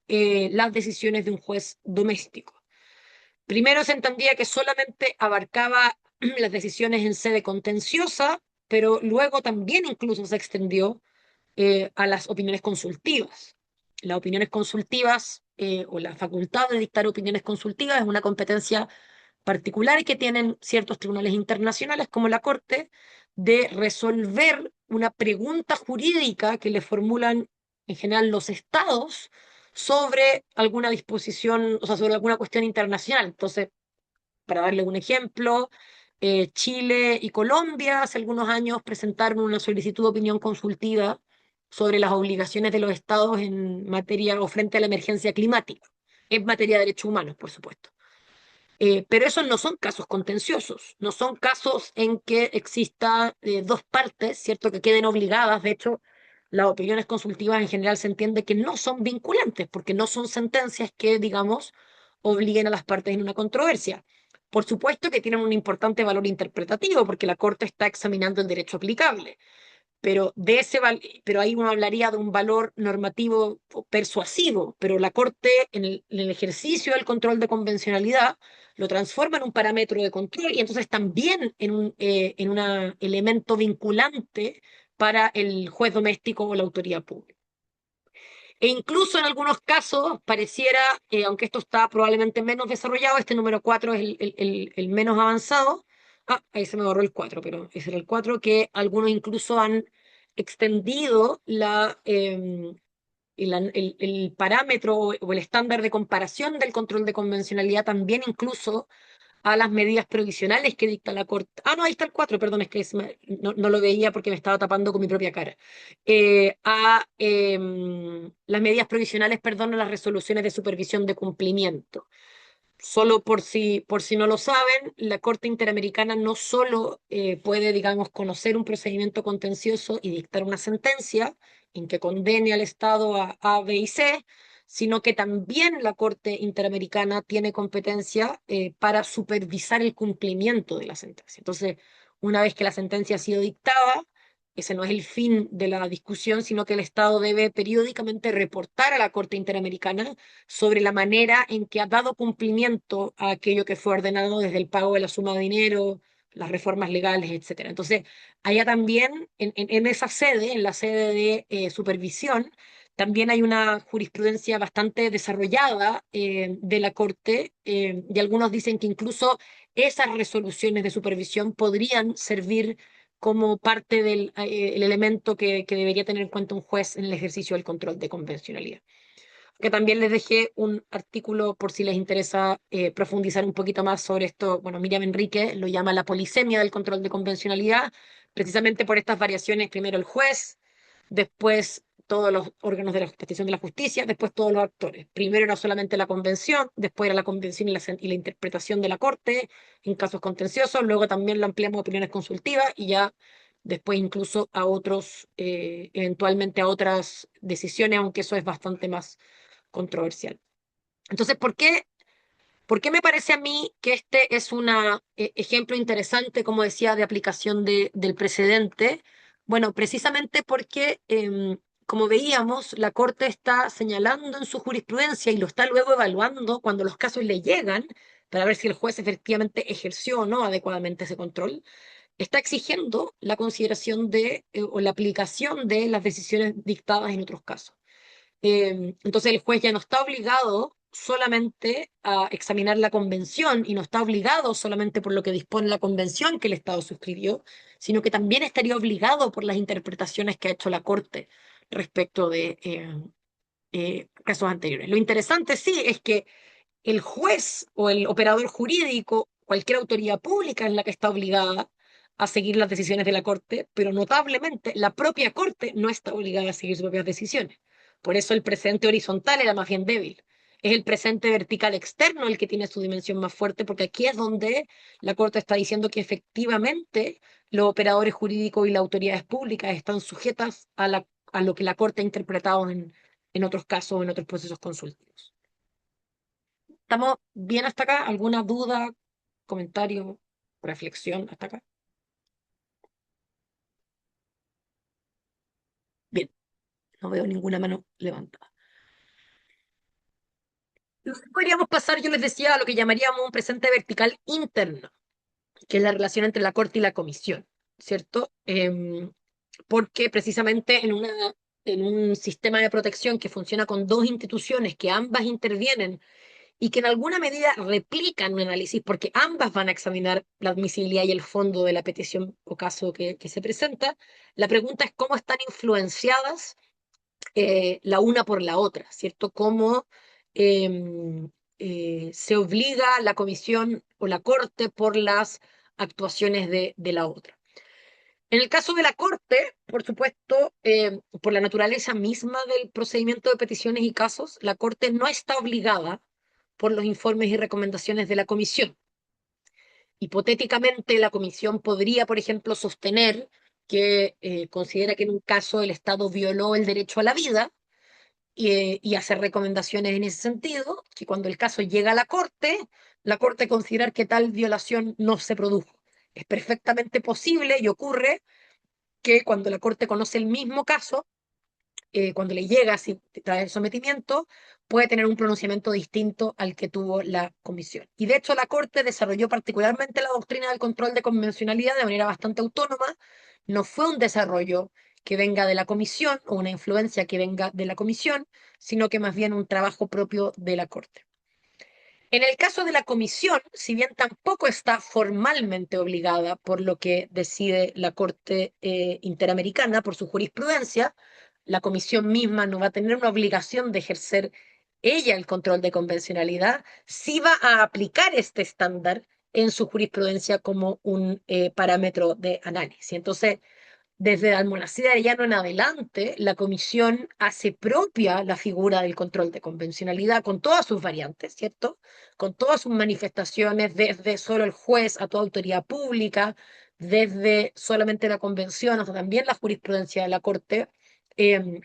las decisiones de un juez doméstico. Primero se entendía que solamente abarcaba las decisiones en sede contenciosa, pero luego también incluso se extendió a las opiniones consultivas. Las opiniones consultivas o la facultad de dictar opiniones consultivas es una competencia particular que tienen ciertos tribunales internacionales como la Corte de resolver una pregunta jurídica que le formulan en general los estados sobre alguna disposición, o sea, sobre alguna cuestión internacional. Entonces, para darle un ejemplo, Chile y Colombia hace algunos años presentaron una solicitud de opinión consultiva sobre las obligaciones de los estados en materia o frente a la emergencia climática, en materia de derechos humanos, por supuesto. Pero esos no son casos contenciosos, no son casos en que exista dos partes, ¿cierto?, que queden obligadas. De hecho, las opiniones consultivas en general se entiende que no son vinculantes, porque no son sentencias que, digamos, obliguen a las partes en una controversia. Por supuesto que tienen un importante valor interpretativo, porque la Corte está examinando el derecho aplicable, pero, pero ahí uno hablaría de un valor normativo persuasivo, pero la Corte en el ejercicio del control de convencionalidad lo transforma en un parámetro de control y entonces también en un elemento vinculante para el juez doméstico o la autoridad pública. E incluso en algunos casos pareciera, aunque esto está probablemente menos desarrollado, este número 4 es el menos avanzado. Ah, ahí se me borró el 4, pero ese era el 4 que algunos incluso han extendido el parámetro o el estándar de comparación del control de convencionalidad también incluso a las medidas provisionales que dicta la Corte. Ah, no, ahí está el 4, perdón, es que no lo veía porque me estaba tapando con mi propia cara. Las medidas provisionales, perdón, a las resoluciones de supervisión de cumplimiento. Solo por si no lo saben, la Corte Interamericana no solo puede, digamos, conocer un procedimiento contencioso y dictar una sentencia en que condene al Estado a B y C, sino que también la Corte Interamericana tiene competencia para supervisar el cumplimiento de la sentencia. Entonces, una vez que la sentencia ha sido dictada, ese no es el fin de la discusión, sino que el Estado debe periódicamente reportar a la Corte Interamericana sobre la manera en que ha dado cumplimiento a aquello que fue ordenado desde el pago de la suma de dinero, las reformas legales, etcétera. Entonces, allá también, en esa sede, en la sede de supervisión, también hay una jurisprudencia bastante desarrollada de la Corte y algunos dicen que incluso esas resoluciones de supervisión podrían servir como parte del el elemento que debería tener en cuenta un juez en el ejercicio del control de convencionalidad. Que también les dejé un artículo por si les interesa profundizar un poquito más sobre esto. Bueno, Miriam Enrique lo llama la polisemia del control de convencionalidad, precisamente por estas variaciones, primero el juez, después todos los órganos de la prestación de la justicia, después todos los actores. Primero era solamente la convención, después era la convención y la interpretación de la Corte en casos contenciosos, luego también lo ampliamos a opiniones consultivas y ya después incluso a otros, eventualmente a otras decisiones, aunque eso es bastante más controversial. Entonces, ¿por qué me parece a mí que este es un ejemplo interesante, como decía, de aplicación del precedente? Bueno, precisamente porque como veíamos, la Corte está señalando en su jurisprudencia y lo está luego evaluando cuando los casos le llegan para ver si el juez efectivamente ejerció o no adecuadamente ese control, está exigiendo la consideración de o la aplicación de las decisiones dictadas en otros casos. Entonces el juez ya no está obligado solamente a examinar la convención y no está obligado solamente por lo que dispone la convención que el Estado suscribió, sino que también estaría obligado por las interpretaciones que ha hecho la Corte respecto de casos anteriores. Lo interesante sí es que el juez o el operador jurídico, cualquier autoridad pública es la que está obligada a seguir las decisiones de la Corte, pero notablemente la propia Corte no está obligada a seguir sus propias decisiones. Por eso el precedente horizontal era más bien débil. Es el precedente vertical externo el que tiene su dimensión más fuerte, porque aquí es donde la Corte está diciendo que efectivamente los operadores jurídicos y las autoridades públicas están sujetas a lo que la Corte ha interpretado en otros casos, en otros procesos consultivos. ¿Estamos bien hasta acá? ¿Alguna duda, comentario, reflexión hasta acá? Bien, no veo ninguna mano levantada. Luego podríamos pasar, yo les decía, a lo que llamaríamos un presente vertical interno, que es la relación entre la Corte y la Comisión, ¿cierto? Porque precisamente en un sistema de protección que funciona con dos instituciones que ambas intervienen y que en alguna medida replican un análisis, porque ambas van a examinar la admisibilidad y el fondo de la petición o caso que se presenta. La pregunta es cómo están influenciadas la una por la otra, ¿cierto? Cómo eh, se obliga la comisión o la corte por las actuaciones de la otra. En el caso de la Corte, por supuesto, por la naturaleza misma del procedimiento de peticiones y casos, la Corte no está obligada por los informes y recomendaciones de la Comisión. Hipotéticamente, la Comisión podría, por ejemplo, sostener que considera que en un caso el Estado violó el derecho a la vida y hacer recomendaciones en ese sentido, que cuando el caso llega a la Corte considerar que tal violación no se produjo. Es perfectamente posible y ocurre que cuando la Corte conoce el mismo caso, cuando le llega así, trae el sometimiento, puede tener un pronunciamiento distinto al que tuvo la comisión. Y de hecho la Corte desarrolló particularmente la doctrina del control de convencionalidad de manera bastante autónoma. No fue un desarrollo que venga de la comisión o una influencia que venga de la comisión, sino que más bien un trabajo propio de la Corte. En el caso de la comisión, si bien tampoco está formalmente obligada por lo que decide la Corte Interamericana, por su jurisprudencia, la comisión misma no va a tener una obligación de ejercer ella el control de convencionalidad, sí va a aplicar este estándar en su jurisprudencia como un parámetro de análisis. Entonces, desde Almonacid de Arellano en adelante, la comisión hace propia la figura del control de convencionalidad con todas sus variantes, ¿cierto? Con todas sus manifestaciones, desde solo el juez a toda autoridad pública, desde solamente la convención hasta también la jurisprudencia de la Corte, eh,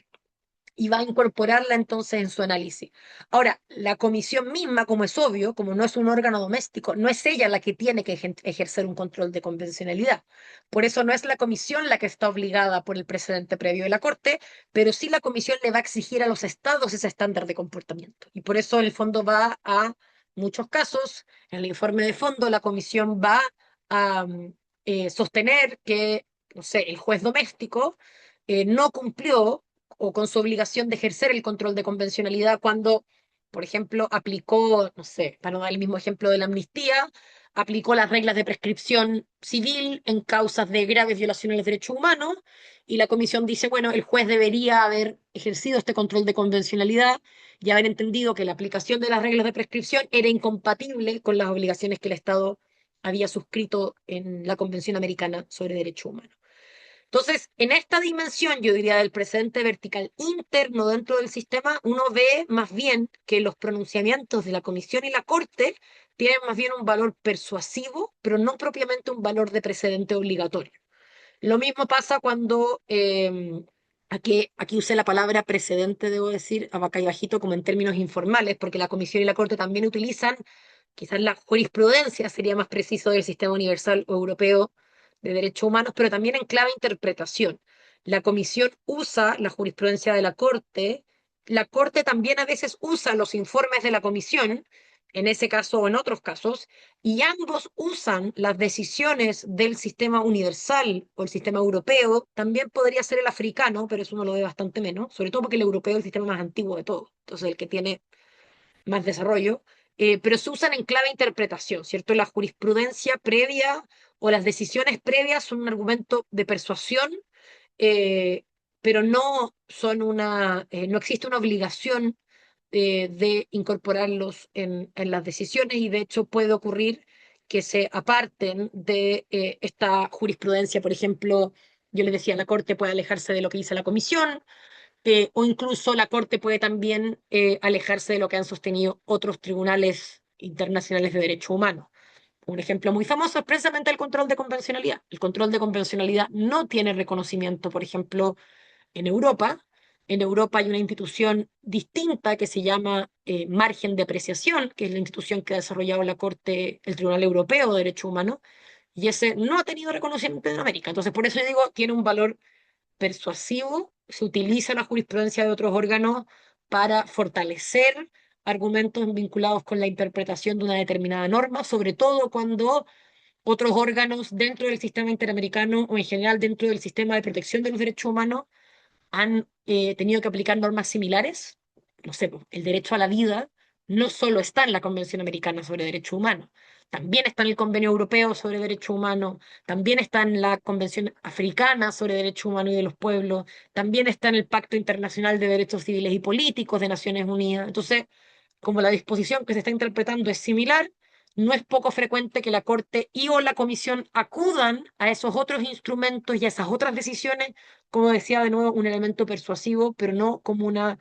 y va a incorporarla entonces en su análisis. Ahora, la comisión misma, como es obvio, como no es un órgano doméstico, no es ella la que tiene que ejercer un control de convencionalidad. Por eso no es la comisión la que está obligada por el precedente previo de la Corte, pero sí la comisión le va a exigir a los estados ese estándar de comportamiento. Y por eso en el fondo va a muchos casos, en el informe de fondo, la comisión va a sostener que, no sé, el juez doméstico no cumplió o con su obligación de ejercer el control de convencionalidad cuando, por ejemplo, aplicó, no sé, para no dar el mismo ejemplo de la amnistía, aplicó las reglas de prescripción civil en causas de graves violaciones de los derechos humanos y la comisión dice, bueno, el juez debería haber ejercido este control de convencionalidad y haber entendido que la aplicación de las reglas de prescripción era incompatible con las obligaciones que el Estado había suscrito en la Convención Americana sobre Derechos Humanos. Entonces, en esta dimensión, yo diría, del precedente vertical interno dentro del sistema, uno ve más bien que los pronunciamientos de la Comisión y la Corte tienen más bien un valor persuasivo, pero no propiamente un valor de precedente obligatorio. Lo mismo pasa cuando, aquí usé la palabra precedente, debo decir, a vaca y bajito, como en términos informales, porque la Comisión y la Corte también utilizan, quizás la jurisprudencia sería más preciso del sistema universal o europeo de derechos humanos, pero también en clave interpretación. La comisión usa la jurisprudencia de la Corte también a veces usa los informes de la comisión, en ese caso o en otros casos, y ambos usan las decisiones del sistema universal o el sistema europeo, también podría ser el africano, pero eso uno lo ve bastante menos, sobre todo porque el europeo es el sistema más antiguo de todos, entonces el que tiene más desarrollo, pero se usan en clave interpretación, ¿cierto? La jurisprudencia previa o las decisiones previas son un argumento de persuasión, eh, pero no son no existe una obligación de incorporarlos en las decisiones y de hecho puede ocurrir que se aparten de esta jurisprudencia. Por ejemplo, yo les decía, la Corte puede alejarse de lo que dice la Comisión, o incluso la Corte puede también alejarse de lo que han sostenido otros tribunales internacionales de derechos humanos. Un ejemplo muy famoso es precisamente el control de convencionalidad. El control de convencionalidad no tiene reconocimiento, por ejemplo, en Europa. En Europa hay una institución distinta que se llama margen de apreciación, que es la institución que ha desarrollado la Corte, el Tribunal Europeo de Derechos Humanos, y ese no ha tenido reconocimiento en América. Entonces, por eso yo digo, tiene un valor persuasivo, se utiliza la jurisprudencia de otros órganos para fortalecer argumentos vinculados con la interpretación de una determinada norma, sobre todo cuando otros órganos dentro del sistema interamericano o en general dentro del sistema de protección de los derechos humanos han tenido que aplicar normas similares. No sé, pues, el derecho a la vida no solo está en la Convención Americana sobre Derechos Humanos, también está en el Convenio Europeo sobre Derechos Humanos, también está en la Convención Africana sobre Derechos Humanos y de los Pueblos, también está en el Pacto Internacional de Derechos Civiles y Políticos de Naciones Unidas. Entonces, como la disposición que se está interpretando es similar, no es poco frecuente que la Corte y o la Comisión acudan a esos otros instrumentos y a esas otras decisiones, como decía de nuevo, un elemento persuasivo, pero no como una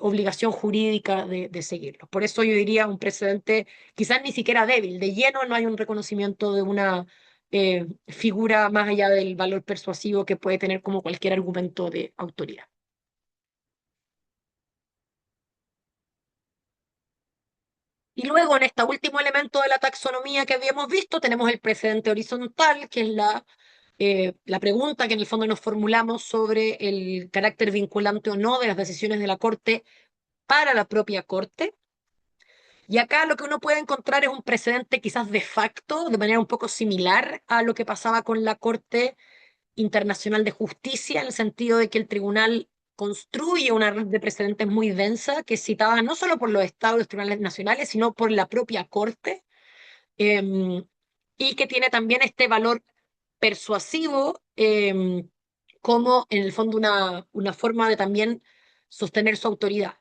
obligación jurídica de seguirlo. Por eso yo diría un precedente quizás ni siquiera débil, de lleno no hay un reconocimiento de una figura más allá del valor persuasivo que puede tener como cualquier argumento de autoridad. Y luego, en este último elemento de la taxonomía que habíamos visto, tenemos el precedente horizontal, que es la pregunta que en el fondo nos formulamos sobre el carácter vinculante o no de las decisiones de la Corte para la propia Corte. Y acá lo que uno puede encontrar es un precedente quizás de facto, de manera un poco similar a lo que pasaba con la Corte Internacional de Justicia, en el sentido de que el tribunal construye una red de precedentes muy densa que es citada no solo por los estados y los tribunales nacionales, sino por la propia Corte, eh, y que tiene también este valor persuasivo como en el fondo una forma de también sostener su autoridad.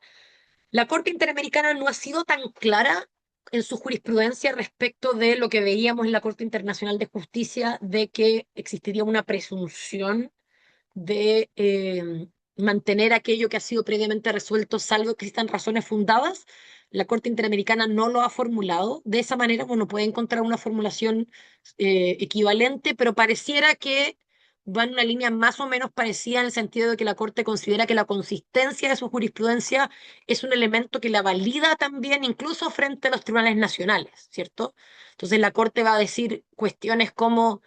La Corte Interamericana no ha sido tan clara en su jurisprudencia respecto de lo que veíamos en la Corte Internacional de Justicia, de que existiría una presunción de mantener aquello que ha sido previamente resuelto, salvo que existan razones fundadas. La Corte Interamericana no lo ha formulado de esa manera, uno puede encontrar una formulación equivalente, pero pareciera que va en una línea más o menos parecida en el sentido de que la Corte considera que la consistencia de su jurisprudencia es un elemento que la valida también incluso frente a los tribunales nacionales, ¿cierto? Entonces la Corte va a decir cuestiones como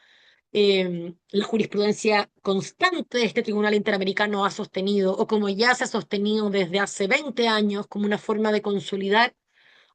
la jurisprudencia constante de este Tribunal Interamericano ha sostenido, o como ya se ha sostenido desde hace 20 años, como una forma de consolidar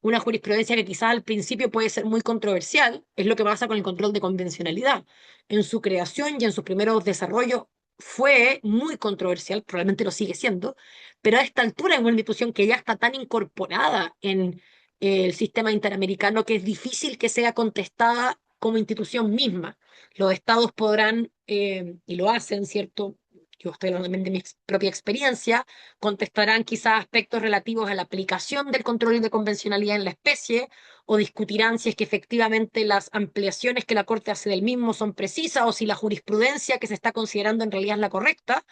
una jurisprudencia que quizás al principio puede ser muy controversial, es lo que pasa con el control de convencionalidad. En su creación y en sus primeros desarrollos fue muy controversial, probablemente lo sigue siendo, pero a esta altura es una institución que ya está tan incorporada en el sistema interamericano que es difícil que sea contestada como institución misma. Los estados podrán, y lo hacen, ¿cierto? Yo estoy hablando también de mi propia experiencia, contestarán quizás aspectos relativos a la aplicación del control de convencionalidad en la especie o discutirán si es que efectivamente las ampliaciones que la Corte hace del mismo son precisas o si la jurisprudencia que se está considerando en realidad es la correcta,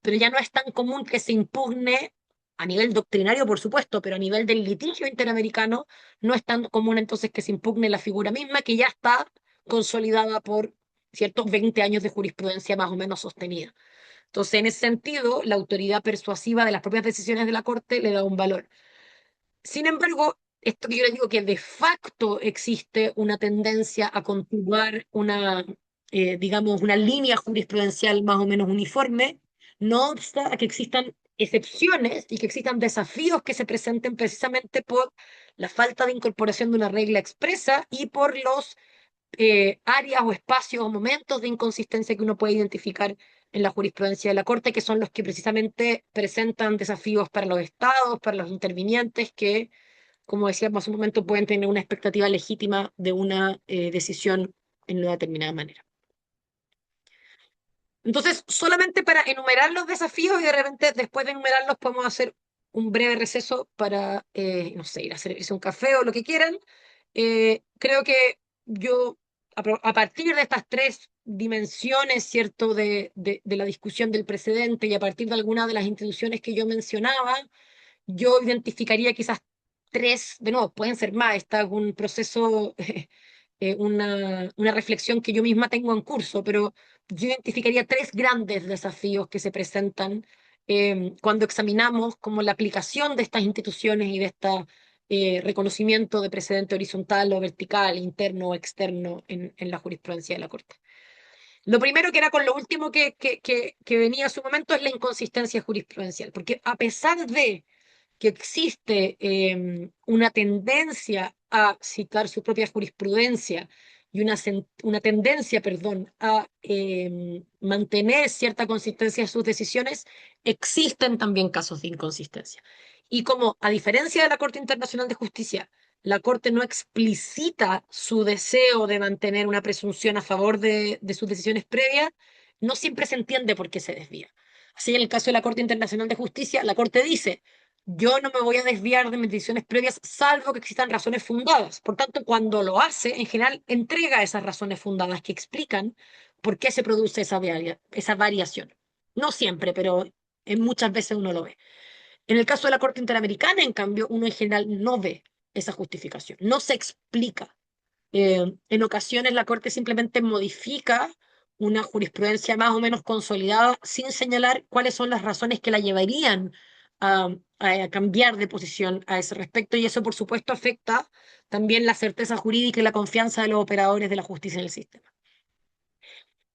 pero ya no es tan común que se impugne a nivel doctrinario, por supuesto, pero a nivel del litigio interamericano no es tan común entonces que se impugne la figura misma que ya está consolidada por ciertos 20 años de jurisprudencia más o menos sostenida. Entonces, en ese sentido, la autoridad persuasiva de las propias decisiones de la Corte le da un valor. Sin embargo, esto que yo les digo que de facto existe una tendencia a continuar digamos, una línea jurisprudencial más o menos uniforme, no obsta a que existan excepciones y que existan desafíos que se presenten precisamente por la falta de incorporación de una regla expresa y por los áreas o espacios o momentos de inconsistencia que uno puede identificar en la jurisprudencia de la Corte, que son los que precisamente presentan desafíos para los estados, para los intervinientes, que, como decíamos hace un momento, pueden tener una expectativa legítima de una decisión en una determinada manera. Entonces, solamente para enumerar los desafíos y de repente después de enumerarlos podemos hacer un breve receso para, no sé, ir a servirse un café o lo que quieran. Creo que yo, a partir de estas tres dimensiones, ¿cierto?, de la discusión del precedente y a partir de algunas de las instituciones que yo mencionaba, yo identificaría quizás tres, de nuevo, pueden ser más, está un proceso, una reflexión que yo misma tengo en curso, pero yo identificaría tres grandes desafíos que se presentan cuando examinamos como la aplicación de estas instituciones y de este reconocimiento de precedente horizontal o vertical, interno o externo en la jurisprudencia de la Corte. Lo primero que era con lo último que venía a su momento es la inconsistencia jurisprudencial, porque a pesar de que existe una tendencia a citar su propia jurisprudencia y una tendencia, perdón, a mantener cierta consistencia en sus decisiones, existen también casos de inconsistencia. Y como, a diferencia de la Corte Internacional de Justicia, la Corte no explicita su deseo de mantener una presunción a favor de sus decisiones previas, no siempre se entiende por qué se desvía. Así, en el caso de la Corte Internacional de Justicia, la Corte dice, yo no me voy a desviar de mis decisiones previas, salvo que existan razones fundadas. Por tanto, cuando lo hace, en general, entrega esas razones fundadas que explican por qué se produce esa variación. No siempre, pero en muchas veces uno lo ve. En el caso de la Corte Interamericana, en cambio, uno en general no ve esa justificación, no se explica. En ocasiones la Corte simplemente modifica una jurisprudencia más o menos consolidada sin señalar cuáles son las razones que la llevarían a cambiar de posición a ese respecto y eso por supuesto afecta también la certeza jurídica y la confianza de los operadores de la justicia en el sistema.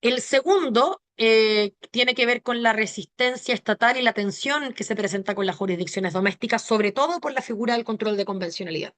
El segundo tiene que ver con la resistencia estatal y la tensión que se presenta con las jurisdicciones domésticas, sobre todo por la figura del control de convencionalidad.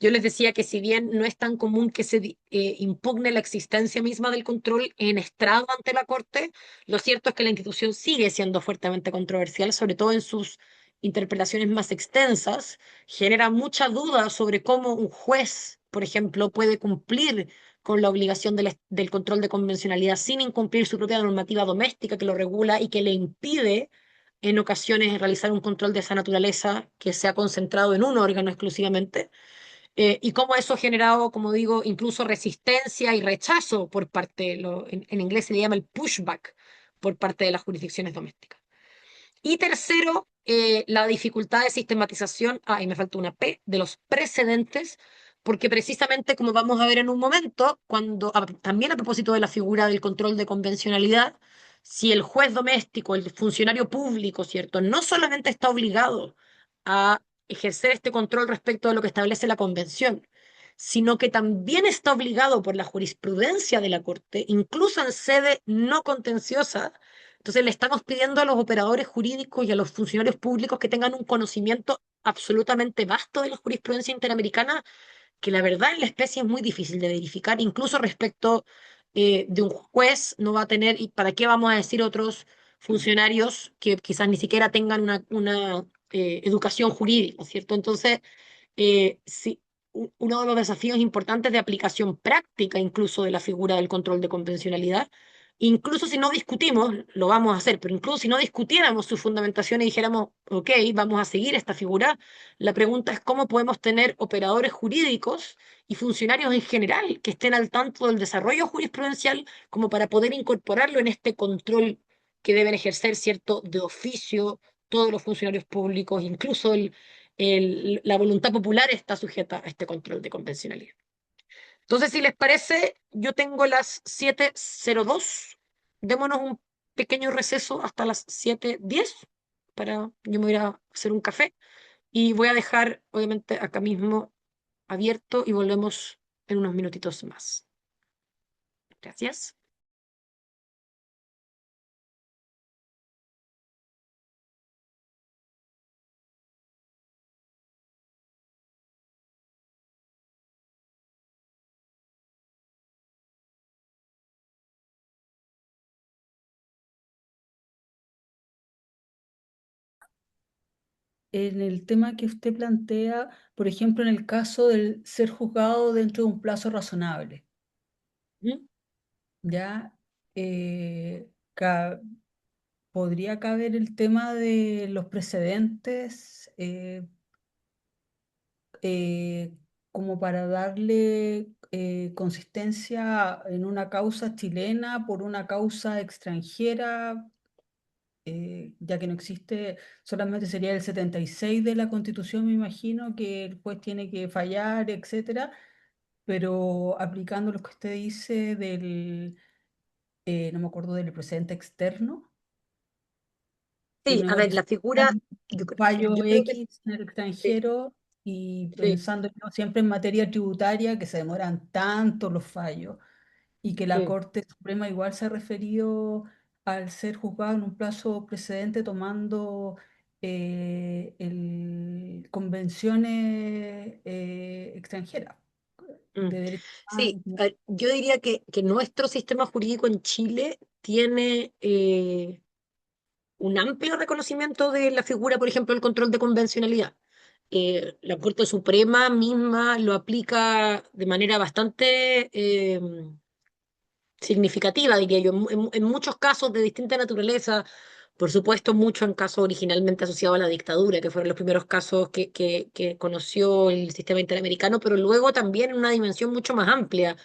Yo les decía que si bien no es tan común que se impugne la existencia misma del control en estrado ante la Corte, lo cierto es que la institución sigue siendo fuertemente controversial, sobre todo en sus interpretaciones más extensas. Genera mucha duda sobre cómo un juez, por ejemplo, puede cumplir con la obligación del control de convencionalidad sin incumplir su propia normativa doméstica que lo regula y que le impide en ocasiones realizar un control de esa naturaleza que se ha concentrado en un órgano exclusivamente y cómo eso ha generado, como digo, incluso resistencia y rechazo por parte, en inglés se le llama el pushback, por parte de las jurisdicciones domésticas. Y tercero, la dificultad de sistematización, y me falta una P, de los precedentes, porque precisamente como vamos a ver en un momento, también a propósito de la figura del control de convencionalidad, si el juez doméstico, el funcionario público, ¿cierto? No solamente está obligado a ejercer este control respecto de lo que establece la convención, sino que también está obligado por la jurisprudencia de la Corte, incluso en sede no contenciosa. Entonces le estamos pidiendo a los operadores jurídicos y a los funcionarios públicos que tengan un conocimiento absolutamente vasto de la jurisprudencia interamericana, que la verdad en la especie es muy difícil de verificar, incluso respecto de un juez no va a tener, y para qué vamos a decir otros funcionarios que quizás ni siquiera tengan una educación jurídica, ¿cierto? Entonces, sí, uno de los desafíos importantes de aplicación práctica incluso de la figura del control de convencionalidad, incluso si no discutimos, lo vamos a hacer, pero incluso si no discutiéramos su fundamentación y dijéramos, ok, vamos a seguir esta figura, la pregunta es cómo podemos tener operadores jurídicos y funcionarios en general que estén al tanto del desarrollo jurisprudencial como para poder incorporarlo en este control que deben ejercer, ¿cierto?, de oficio todos los funcionarios públicos, incluso la voluntad popular está sujeta a este control de convencionalidad. Entonces, si les parece, yo tengo las 7:02. Démonos un pequeño receso hasta las 7:10 para yo me voy a ir a hacer un café y voy a dejar, obviamente, acá mismo abierto y volvemos en unos minutitos más. Gracias. en el tema que usted plantea, por ejemplo, en el caso del ser juzgado dentro de un plazo razonable, ¿Mm? ¿ya? Ca- ¿Podría caber el tema de los precedentes eh, como para darle consistencia en una causa chilena por una causa extranjera? Ya que no existe, solamente sería el 76 de la Constitución, me imagino, que el juez tiene que fallar, etcétera, pero aplicando lo que usted dice del, no me acuerdo del precedente externo, que Sí, a no ver, la figura, existan yo, fallo yo creo que X en el sí, extranjero y sí, pensando yo siempre en materia tributaria, que se demoran tanto los fallos y que la sí. Corte Suprema igual se ha referido al ser juzgado en un plazo precedente tomando convenciones extranjeras Mm. de derechos Sí, humanos. a ver, yo diría que nuestro sistema jurídico en Chile tiene un amplio reconocimiento de la figura, por ejemplo, del control de convencionalidad. La Corte Suprema misma lo aplica de manera bastante significativa, diría yo, en muchos casos de distinta naturaleza, por supuesto, mucho en casos originalmente asociados a la dictadura, que fueron los primeros casos que conoció el sistema interamericano, pero luego también en una dimensión mucho más amplia,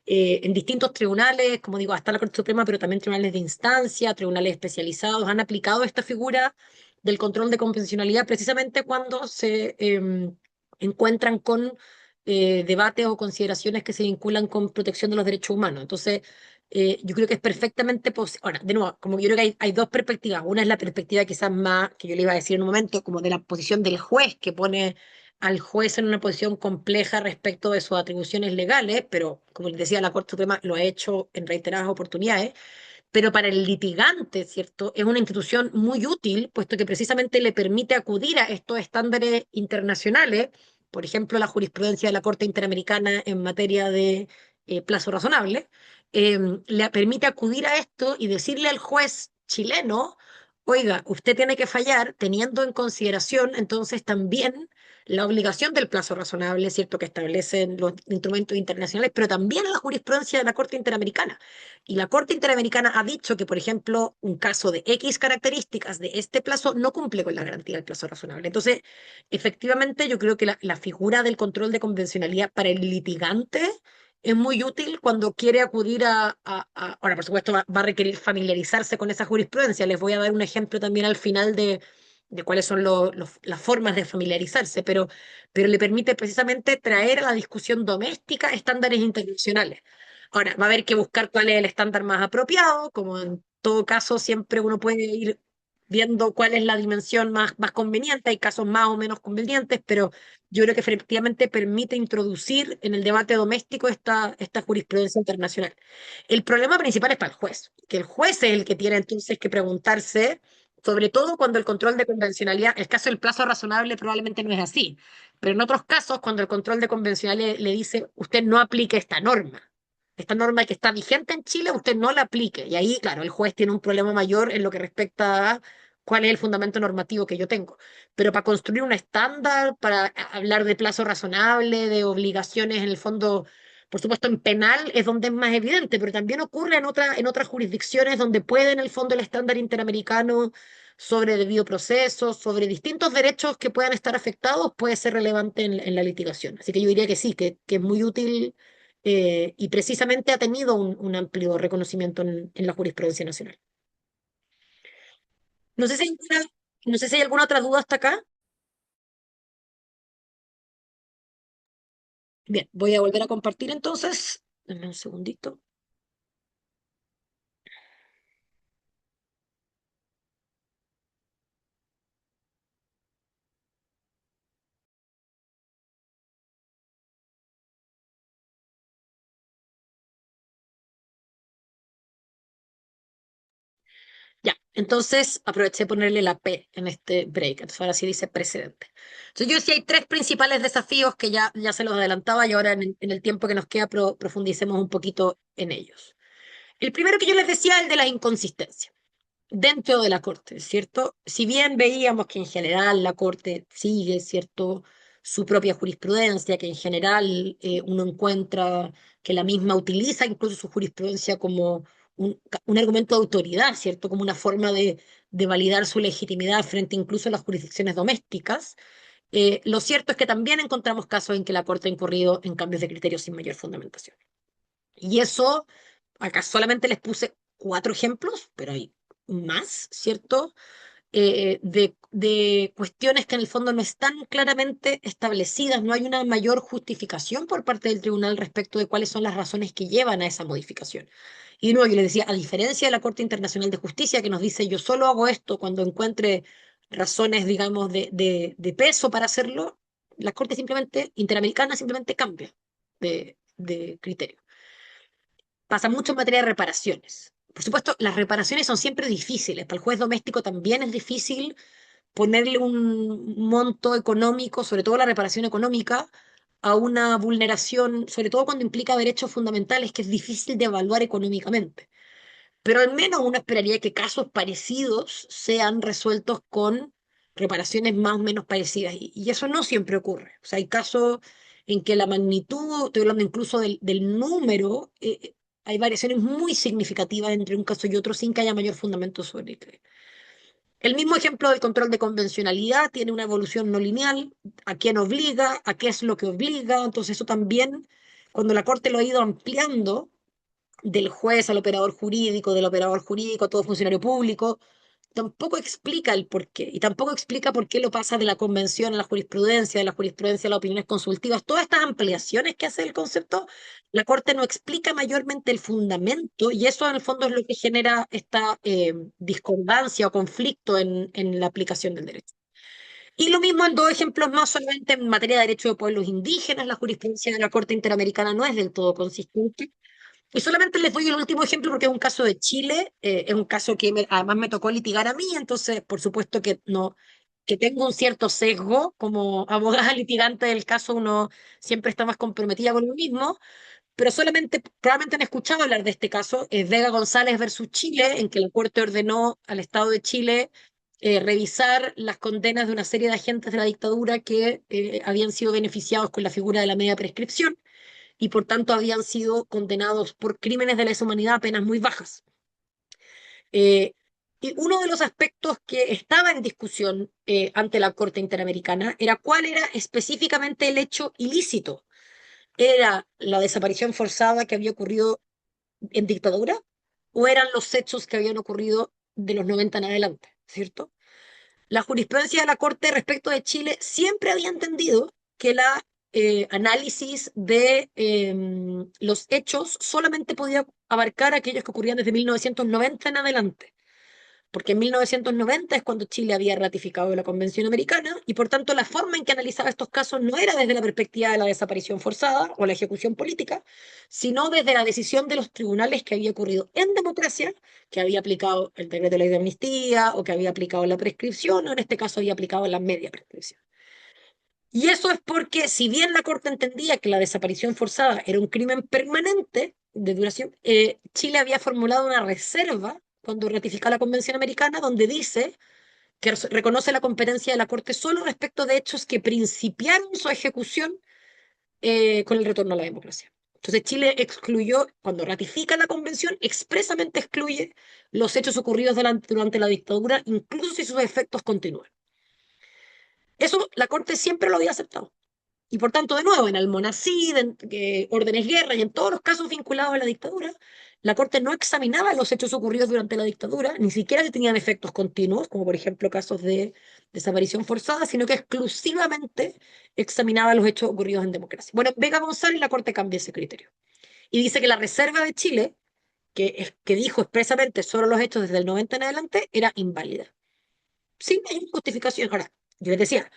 en distintos tribunales, como digo, hasta la Corte Suprema, pero también tribunales de instancia, tribunales especializados, han aplicado esta figura del control de convencionalidad precisamente cuando se encuentran con debates o consideraciones que se vinculan con protección de los derechos humanos. Entonces, yo creo que es perfectamente posible. Ahora, de nuevo, como yo creo que hay dos perspectivas. Una es la perspectiva quizás más, que yo le iba a decir en un momento, como de la posición del juez, que pone al juez en una posición compleja respecto de sus atribuciones legales, pero como les decía, la Corte Suprema lo ha hecho en reiteradas oportunidades. Pero para el litigante, ¿cierto? Es una institución muy útil, puesto que precisamente le permite acudir a estos estándares internacionales, por ejemplo, la jurisprudencia de la Corte Interamericana en materia de plazo razonable, le permite acudir a esto y decirle al juez chileno, oiga, usted tiene que fallar teniendo en consideración entonces también la obligación del plazo razonable, ¿cierto?, que establecen los instrumentos internacionales, pero también la jurisprudencia de la Corte Interamericana. Y la Corte Interamericana ha dicho que, por ejemplo, un caso de X características de este plazo no cumple con la garantía del plazo razonable. Entonces, efectivamente, yo creo que la figura del control de convencionalidad para el litigante es muy útil cuando quiere acudir ahora, por supuesto, va a requerir familiarizarse con esa jurisprudencia. Les voy a dar un ejemplo también al final de cuáles son las formas de familiarizarse, pero le permite precisamente traer a la discusión doméstica estándares internacionales. Ahora, va a haber que buscar cuál es el estándar más apropiado, como en todo caso siempre uno puede ir viendo cuál es la dimensión más conveniente, hay casos más o menos convenientes, pero yo creo que efectivamente permite introducir en el debate doméstico esta jurisprudencia internacional. El problema principal es para el juez, que el juez es el que tiene entonces que preguntarse, sobre todo cuando el control de convencionalidad, el caso del plazo razonable probablemente no es así, pero en otros casos cuando el control de convencionalidad le dice, usted no aplique esta norma que está vigente en Chile, usted no la aplique. Y ahí, claro, el juez tiene un problema mayor en lo que respecta a cuál es el fundamento normativo que yo tengo. Pero para construir un estándar, para hablar de plazo razonable, de obligaciones en el fondo, por supuesto en penal es donde es más evidente, pero también ocurre en otras jurisdicciones donde puede en el fondo el estándar interamericano sobre debido proceso, sobre distintos derechos que puedan estar afectados, puede ser relevante en la litigación. Así que yo diría que sí, que es muy útil y precisamente ha tenido un amplio reconocimiento en la jurisprudencia nacional. No sé si no sé si hay alguna otra duda hasta acá. Bien, voy a volver a compartir entonces. Dame un segundito. Ya, entonces aproveché de ponerle la P en este break. Entonces ahora sí dice precedente. Entonces yo decía hay tres principales desafíos que ya se los adelantaba y ahora en el tiempo que nos queda profundicemos un poquito en ellos. El primero que yo les decía es el de las inconsistencias. dentro de la Corte, ¿cierto? Si bien veíamos que en general la Corte sigue, ¿cierto?, su propia jurisprudencia, que en general uno encuentra que la misma utiliza incluso su jurisprudencia como un argumento de autoridad, ¿cierto?, como una forma de validar su legitimidad frente incluso a las jurisdicciones domésticas. Lo cierto es que también encontramos casos en que la Corte ha incurrido en cambios de criterios sin mayor fundamentación. Y eso, acá solamente les puse 4 ejemplos, pero hay más, ¿cierto? De cuestiones que en el fondo no están claramente establecidas, no hay una mayor justificación por parte del tribunal respecto de cuáles son las razones que llevan a esa modificación. Y de nuevo, yo les decía, a diferencia de la Corte Internacional de Justicia, que nos dice yo solo hago esto cuando encuentre razones, digamos, de peso para hacerlo, la Corte simplemente, Interamericana simplemente cambia de criterio. Pasa mucho en materia de reparaciones. Por supuesto, las reparaciones son siempre difíciles. Para el juez doméstico también es difícil ponerle un monto económico, sobre todo la reparación económica, a una vulneración, sobre todo cuando implica derechos fundamentales que es difícil de evaluar económicamente. Pero al menos uno esperaría que casos parecidos sean resueltos con reparaciones más o menos parecidas. Y eso no siempre ocurre. O sea, hay casos en que la magnitud, estoy hablando incluso del número, hay variaciones muy significativas entre un caso y otro sin que haya mayor fundamento sobre el. El mismo ejemplo del control de convencionalidad tiene una evolución no lineal, a quién obliga, a qué es lo que obliga, entonces eso también, cuando la Corte lo ha ido ampliando, del juez al operador jurídico, del operador jurídico a todo funcionario público, tampoco explica el por qué, y tampoco explica por qué lo pasa de la convención a la jurisprudencia, de la jurisprudencia a las opiniones consultivas. Todas estas ampliaciones que hace el concepto, la Corte no explica mayormente el fundamento, y eso en el fondo es lo que genera esta discordancia o conflicto en la aplicación del derecho. Y lo mismo en 2 ejemplos más, solamente en materia de derecho de pueblos indígenas, la jurisprudencia de la Corte Interamericana no es del todo consistente. Y solamente les doy el último ejemplo porque es un caso de Chile, es un caso que además me tocó litigar a mí, entonces por supuesto que no, que tengo un cierto sesgo como abogada litigante del caso, uno siempre está más comprometida con lo mismo, pero solamente, probablemente han escuchado hablar de este caso, es Vega González versus Chile, en que la Corte ordenó al Estado de Chile revisar las condenas de una serie de agentes de la dictadura que habían sido beneficiados con la figura de la media prescripción y por tanto habían sido condenados por crímenes de lesa humanidad a penas muy bajas. Y uno de los aspectos que estaba en discusión ante la Corte Interamericana era cuál era específicamente el hecho ilícito. ¿Era la desaparición forzada que había ocurrido en dictadura o eran los hechos que habían ocurrido de los 90 en adelante, ¿cierto? La jurisprudencia de la Corte respecto de Chile siempre había entendido que la análisis de los hechos solamente podía abarcar aquellos que ocurrían desde 1990 en adelante, porque en 1990 es cuando Chile había ratificado la Convención Americana y por tanto la forma en que analizaba estos casos no era desde la perspectiva de la desaparición forzada o la ejecución política, sino desde la decisión de los tribunales que había ocurrido en democracia, que había aplicado el decreto de ley de amnistía o que había aplicado la prescripción o en este caso había aplicado la media prescripción. Y eso es porque, si bien la Corte entendía que la desaparición forzada era un crimen permanente de duración, Chile había formulado una reserva cuando ratificó la Convención Americana, donde dice que reconoce la competencia de la Corte solo respecto de hechos que principiaron su ejecución con el retorno a la democracia. Entonces Chile excluyó, cuando ratifica la convención, expresamente excluye los hechos ocurridos durante la dictadura, incluso si sus efectos continúan. Eso la Corte siempre lo había aceptado. Y por tanto, de nuevo, en Almonacid, en órdenes guerra y en todos los casos vinculados a la dictadura, la Corte no examinaba los hechos ocurridos durante la dictadura, ni siquiera si tenían efectos continuos, como por ejemplo casos de desaparición forzada, sino que exclusivamente examinaba los hechos ocurridos en democracia. Bueno, Vega González, la Corte cambia ese criterio. Y dice que la reserva de Chile, que dijo expresamente solo los hechos desde el 90 en adelante, era inválida. Sin ninguna justificación. Ahora, yo les decía,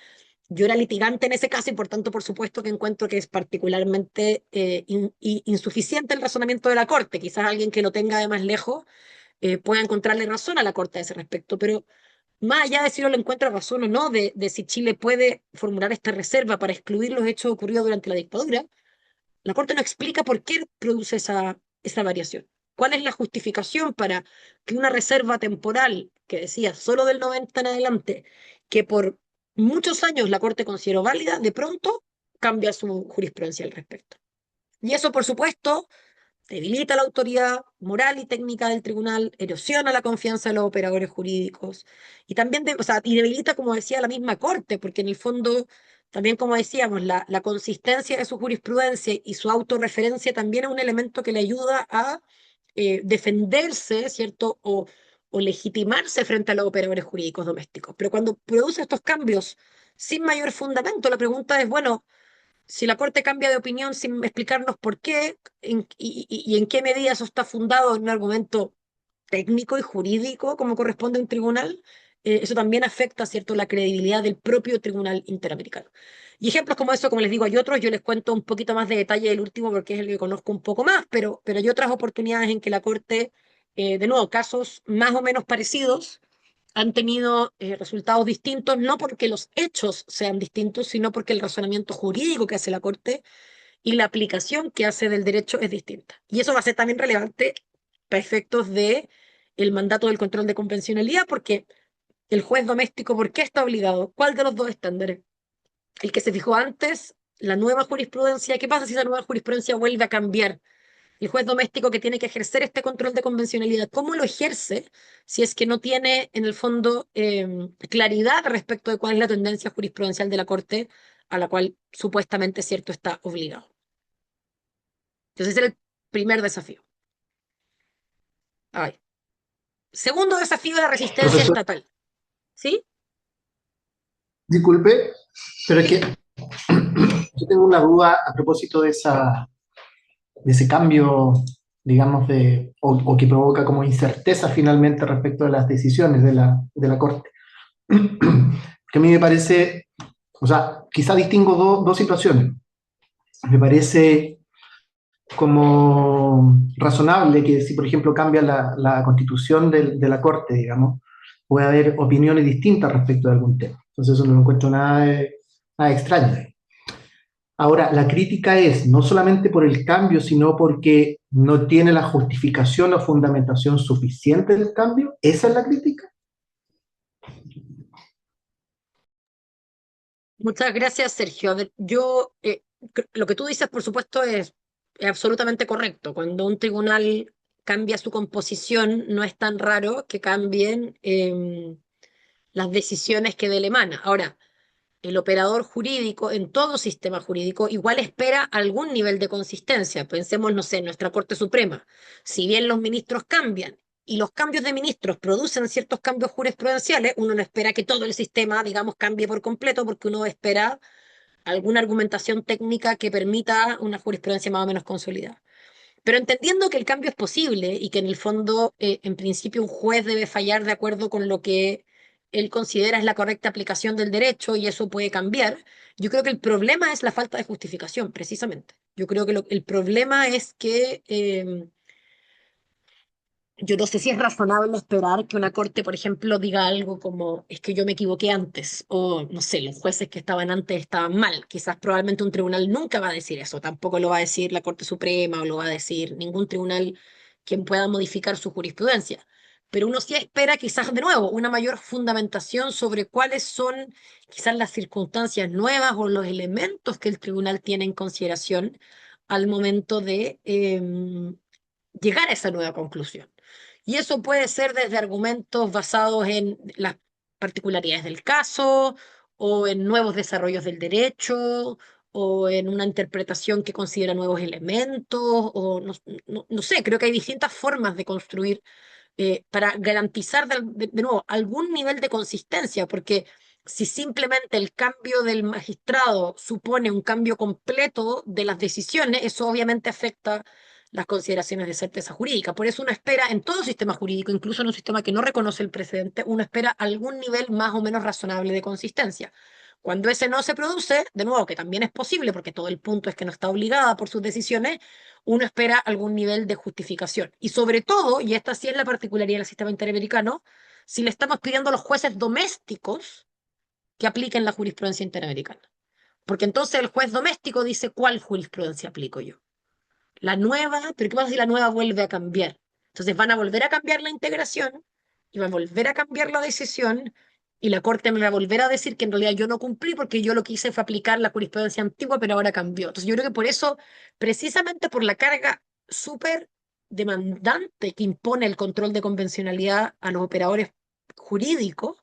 yo era litigante en ese caso y por tanto, por supuesto, que encuentro que es particularmente insuficiente el razonamiento de la Corte. Quizás alguien que lo tenga de más lejos pueda encontrarle razón a la Corte a ese respecto, pero más allá de si uno le encuentra razón o no de si Chile puede formular esta reserva para excluir los hechos ocurridos durante la dictadura, la Corte no explica por qué produce esa variación. ¿Cuál es la justificación para que una reserva temporal, que decía solo del 90 en adelante, que por muchos años la Corte consideró válida, de pronto cambia su jurisprudencia al respecto? Y eso, por supuesto, debilita la autoridad moral y técnica del tribunal, erosiona la confianza de los operadores jurídicos y también, o sea, y debilita, como decía, la misma Corte, porque en el fondo, también como decíamos, la consistencia de su jurisprudencia y su autorreferencia también es un elemento que le ayuda a defenderse, ¿cierto? O legitimarse frente a los operadores jurídicos domésticos. Pero cuando produce estos cambios sin mayor fundamento, la pregunta es, bueno, si la Corte cambia de opinión sin explicarnos por qué y en qué medida eso está fundado en un argumento técnico y jurídico como corresponde a un tribunal, eso también afecta, ¿cierto?, la credibilidad del propio Tribunal Interamericano. Y ejemplos como eso, como les digo, hay otros, yo les cuento un poquito más de detalle del último porque es el que conozco un poco más, pero hay otras oportunidades en que la Corte, de nuevo, casos más o menos parecidos, han tenido resultados distintos, no porque los hechos sean distintos, sino porque el razonamiento jurídico que hace la Corte y la aplicación que hace del derecho es distinta. Y eso va a ser también relevante para efectos de el mandato del control de convencionalidad, porque el juez doméstico, ¿por qué está obligado? ¿Cuál de los dos estándares? ¿El que se fijó antes? ¿La nueva jurisprudencia? ¿Qué pasa si esa nueva jurisprudencia vuelve a cambiar? El juez doméstico que tiene que ejercer este control de convencionalidad, ¿cómo lo ejerce si es que no tiene en el fondo claridad respecto de cuál es la tendencia jurisprudencial de la Corte a la cual supuestamente, cierto, está obligado? Entonces, ese es el primer desafío. Ay. Segundo desafío, la resistencia Profesor, estatal. ¿Sí? disculpe, pero es que yo tengo una duda a propósito de ese cambio, digamos, o que provoca como incerteza finalmente respecto de las decisiones de la Corte. Que a mí me parece, o sea, quizá distingo dos situaciones. Me parece como razonable que si, por ejemplo, cambia la constitución de la Corte, digamos, puede haber opiniones distintas respecto de algún tema. Entonces eso no lo encuentro nada extraño. Ahora, la crítica es no solamente por el cambio, sino porque no tiene la justificación o fundamentación suficiente del cambio. ¿Esa es la crítica? Muchas gracias, Sergio. A ver, yo, lo que tú dices, por supuesto, es absolutamente correcto. Cuando un tribunal cambia su composición, no es tan raro que cambien las decisiones que de él emana. Ahora, el operador jurídico, en todo sistema jurídico, igual espera algún nivel de consistencia. Pensemos, no sé, en nuestra Corte Suprema. Si bien los ministros cambian y los cambios de ministros producen ciertos cambios jurisprudenciales, uno no espera que todo el sistema, digamos, cambie por completo, porque uno espera alguna argumentación técnica que permita una jurisprudencia más o menos consolidada. Pero entendiendo que el cambio es posible y que en el fondo, en principio, un juez debe fallar de acuerdo con lo que él considera es la correcta aplicación del derecho y eso puede cambiar, yo creo que el problema es la falta de justificación, precisamente. Yo creo que el problema es que yo no sé si es razonable esperar que una corte, por ejemplo, diga algo como es que yo me equivoqué antes o no sé, los jueces que estaban antes estaban mal. Quizás probablemente un tribunal nunca va a decir eso, tampoco lo va a decir la Corte Suprema o lo va a decir ningún tribunal quien pueda modificar su jurisprudencia. Pero uno sí espera quizás de nuevo una mayor fundamentación sobre cuáles son quizás las circunstancias nuevas o los elementos que el tribunal tiene en consideración al momento de llegar a esa nueva conclusión. Y eso puede ser desde argumentos basados en las particularidades del caso o en nuevos desarrollos del derecho o en una interpretación que considera nuevos elementos o no sé, creo que hay distintas formas de construir para garantizar de nuevo algún nivel de consistencia, porque si simplemente el cambio del magistrado supone un cambio completo de las decisiones, eso obviamente afecta las consideraciones de certeza jurídica. Por eso uno espera en todo sistema jurídico, incluso en un sistema que no reconoce el precedente, uno espera algún nivel más o menos razonable de consistencia. Cuando ese no se produce, de nuevo, que también es posible, porque todo el punto es que no está obligada por sus decisiones, uno espera algún nivel de justificación. Y sobre todo, y esta sí es la particularidad del sistema interamericano, si le estamos pidiendo a los jueces domésticos que apliquen la jurisprudencia interamericana. Porque entonces el juez doméstico dice cuál jurisprudencia aplico yo. La nueva, pero ¿qué pasa si la nueva vuelve a cambiar? Entonces van a volver a cambiar la integración y van a volver a cambiar la decisión y la Corte me va a volver a decir que en realidad yo no cumplí porque yo lo que hice fue aplicar la jurisprudencia antigua, pero ahora cambió. Entonces yo creo que por eso, precisamente por la carga súper demandante que impone el control de convencionalidad a los operadores jurídicos,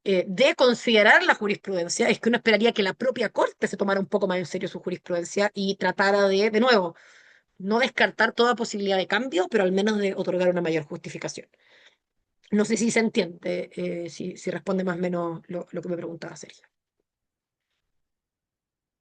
de considerar la jurisprudencia, es que uno esperaría que la propia Corte se tomara un poco más en serio su jurisprudencia y tratara de nuevo, no descartar toda posibilidad de cambio, pero al menos de otorgar una mayor justificación. No sé si se entiende, si responde más o menos lo que me preguntaba Sergio.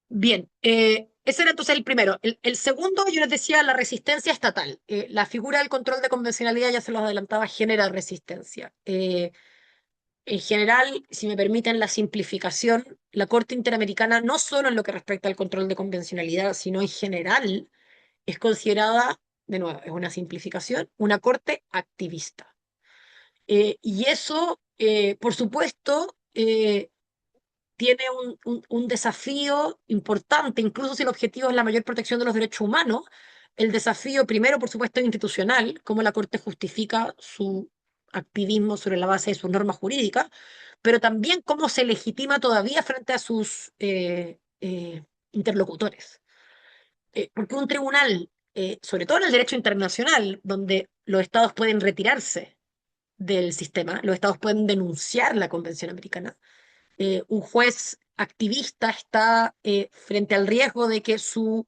Bien, ese era entonces el primero. El segundo, yo les decía, la resistencia estatal. La figura del control de convencionalidad, ya se los adelantaba, genera resistencia. En general, si me permiten la simplificación, la Corte Interamericana, no solo en lo que respecta al control de convencionalidad, sino en general, es considerada, de nuevo, es una simplificación, una Corte activista. Y eso, por supuesto, tiene un desafío importante, incluso si el objetivo es la mayor protección de los derechos humanos. El desafío, primero, por supuesto, es institucional, cómo la Corte justifica su activismo sobre la base de sus normas jurídicas, pero también cómo se legitima todavía frente a sus interlocutores. Porque un tribunal, sobre todo en el derecho internacional, donde los estados pueden retirarse del sistema, los estados pueden denunciar la Convención Americana, un juez activista está frente al riesgo de que su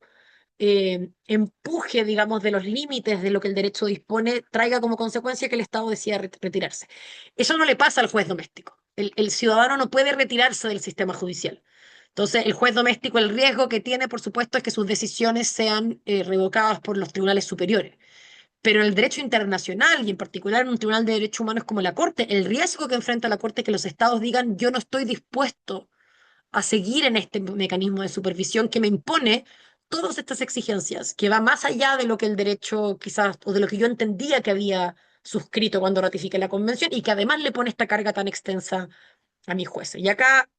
empuje, digamos, de los límites de lo que el derecho dispone traiga como consecuencia que el Estado decida retirarse. Eso no le pasa al juez doméstico. El ciudadano no puede retirarse del sistema judicial. Entonces, el juez doméstico, el riesgo que tiene, por supuesto, es que sus decisiones sean revocadas por los tribunales superiores. Pero en el derecho internacional y en particular en un tribunal de derechos humanos como la Corte, el riesgo que enfrenta la Corte es que los estados digan yo no estoy dispuesto a seguir en este mecanismo de supervisión que me impone todas estas exigencias, que va más allá de lo que el derecho quizás, o de lo que yo entendía que había suscrito cuando ratifiqué la convención, y que además le pone esta carga tan extensa a mis jueces. Y acá,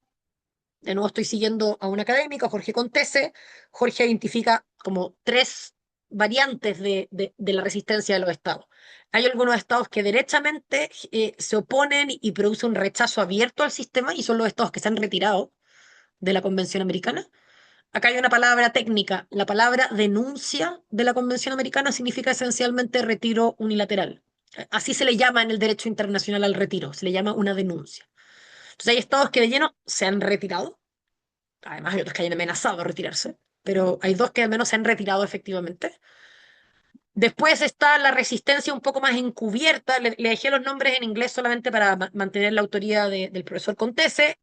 de nuevo, estoy siguiendo a un académico, Jorge Contese. Jorge identifica como tres variantes de la resistencia de los estados. Hay algunos estados que derechamente se oponen y producen un rechazo abierto al sistema, y son los estados que se han retirado de la Convención Americana. Acá hay una palabra técnica. La palabra denuncia de la Convención Americana significa esencialmente retiro unilateral. Así se le llama en el derecho internacional al retiro, se le llama una denuncia. Entonces hay estados que de lleno se han retirado, además hay otros que hayan amenazado a retirarse, pero hay dos que al menos se han retirado efectivamente. Después está la resistencia un poco más encubierta. Le dejé los nombres en inglés solamente para mantener la autoría del profesor Contese.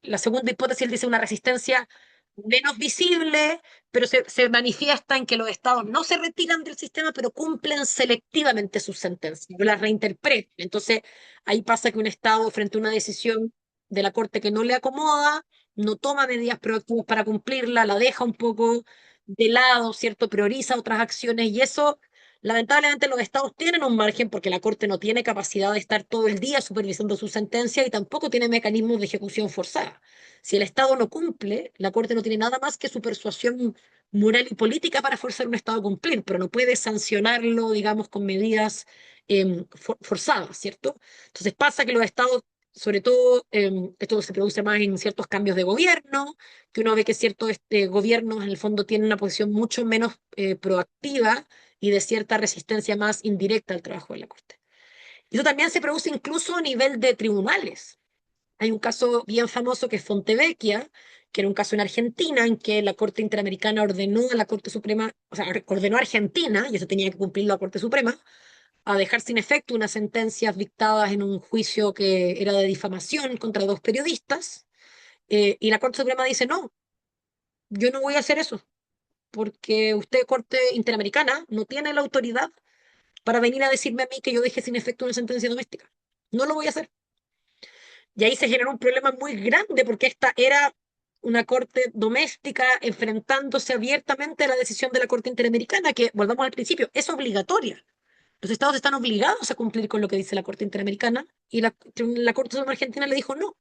La segunda hipótesis, él dice una resistencia menos visible, pero se manifiesta en que los estados no se retiran del sistema, pero cumplen selectivamente sus sentencias, no las reinterpretan. Entonces, ahí pasa que un estado, frente a una decisión de la Corte que no le acomoda, no toma medidas proactivas para cumplirla, la deja un poco de lado, ¿cierto? Prioriza otras acciones y eso, lamentablemente, los estados tienen un margen porque la Corte no tiene capacidad de estar todo el día supervisando su sentencia y tampoco tiene mecanismos de ejecución forzada. Si el Estado no cumple, la Corte no tiene nada más que su persuasión moral y política para forzar a un Estado a cumplir, pero no puede sancionarlo, digamos, con medidas forzadas, ¿cierto? Entonces pasa que los Estados, sobre todo, esto se produce más en ciertos cambios de gobierno, que uno ve que ciertos gobiernos en el fondo tienen una posición mucho menos proactiva y de cierta resistencia más indirecta al trabajo de la Corte. Y eso también se produce incluso a nivel de tribunales. Hay un caso bien famoso que es Fontevecchia, que era un caso en Argentina en que la Corte Interamericana ordenó a la Corte Suprema, o sea, ordenó a Argentina, y eso tenía que cumplir la Corte Suprema, a dejar sin efecto unas sentencias dictadas en un juicio que era de difamación contra dos periodistas, y la Corte Suprema dice, no, yo no voy a hacer eso, porque usted, Corte Interamericana, no tiene la autoridad para venir a decirme a mí que yo deje sin efecto una sentencia doméstica. No lo voy a hacer. Y ahí se generó un problema muy grande porque esta era una corte doméstica enfrentándose abiertamente a la decisión de la Corte Interamericana, que, volvamos al principio, es obligatoria. Los estados están obligados a cumplir con lo que dice la Corte Interamericana y la Corte Suprema Argentina le dijo no.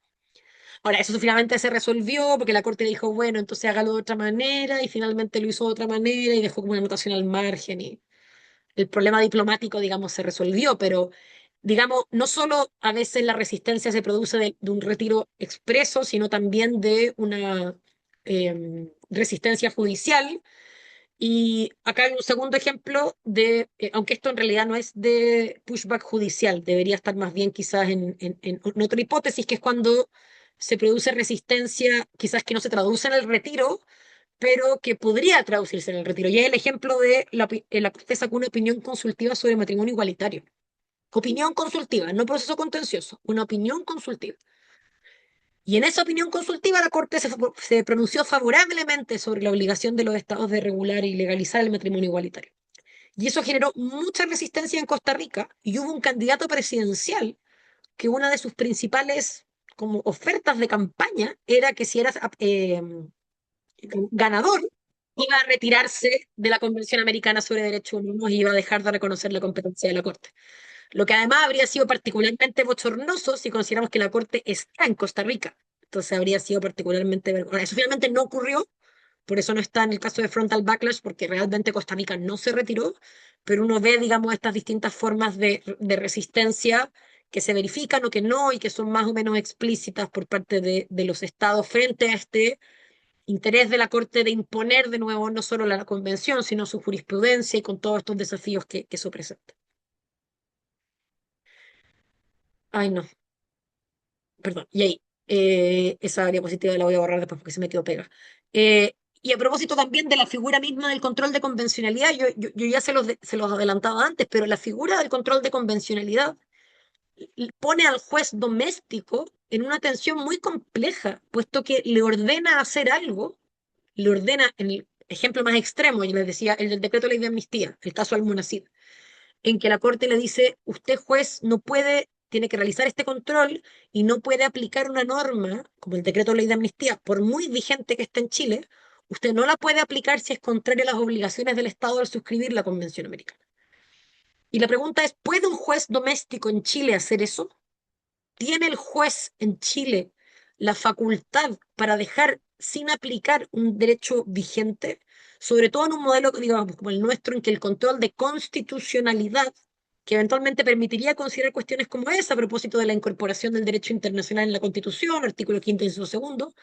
Ahora, eso finalmente se resolvió porque la Corte le dijo, bueno, entonces hágalo de otra manera y finalmente lo hizo de otra manera y dejó como una anotación al margen y el problema diplomático, digamos, se resolvió, pero, digamos, no solo a veces la resistencia se produce de un retiro expreso, sino también de una resistencia judicial. Y acá hay un segundo ejemplo de, aunque esto en realidad no es de pushback judicial, debería estar más bien quizás en otra hipótesis, que es cuando se produce resistencia, quizás que no se traduce en el retiro, pero que podría traducirse en el retiro. Y es el ejemplo de la Corte sacó una opinión consultiva sobre matrimonio igualitario. Opinión consultiva, no proceso contencioso, una opinión consultiva. Y en esa opinión consultiva la Corte se pronunció favorablemente sobre la obligación de los estados de regular y legalizar el matrimonio igualitario. Y eso generó mucha resistencia en Costa Rica y hubo un candidato presidencial que una de sus principales como ofertas de campaña era que si eras ganador iba a retirarse de la Convención Americana sobre Derechos Humanos y iba a dejar de reconocer la competencia de la Corte. Lo que además habría sido particularmente bochornoso si consideramos que la Corte está en Costa Rica. Entonces habría sido particularmente vergonzoso. Eso finalmente no ocurrió, por eso no está en el caso de Frontal Backlash, porque realmente Costa Rica no se retiró, pero uno ve, digamos, estas distintas formas de resistencia que se verifican o que no, y que son más o menos explícitas por parte de los estados frente a este interés de la Corte de imponer de nuevo no solo la convención, sino su jurisprudencia y con todos estos desafíos que eso presenta. Ay, no, perdón, y ahí, esa diapositiva la voy a borrar después porque se me quedó pega. Y a propósito también de la figura misma del control de convencionalidad, yo ya se los adelantaba antes, pero la figura del control de convencionalidad pone al juez doméstico en una tensión muy compleja, puesto que le ordena hacer algo, le ordena, en el ejemplo más extremo, yo les decía, el del decreto de ley de amnistía, el caso Almonacid, en que la Corte le dice, usted juez no puede, tiene que realizar este control y no puede aplicar una norma, como el decreto de ley de amnistía, por muy vigente que esté en Chile, usted no la puede aplicar si es contraria a las obligaciones del Estado al suscribir la Convención Americana. Y la pregunta es, ¿puede un juez doméstico en Chile hacer eso? ¿Tiene el juez en Chile la facultad para dejar sin aplicar un derecho vigente? Sobre todo en un modelo, digamos, como el nuestro, en que el control de constitucionalidad, que eventualmente permitiría considerar cuestiones como esa a propósito de la incorporación del derecho internacional en la Constitución, artículo 5º, inciso segundo,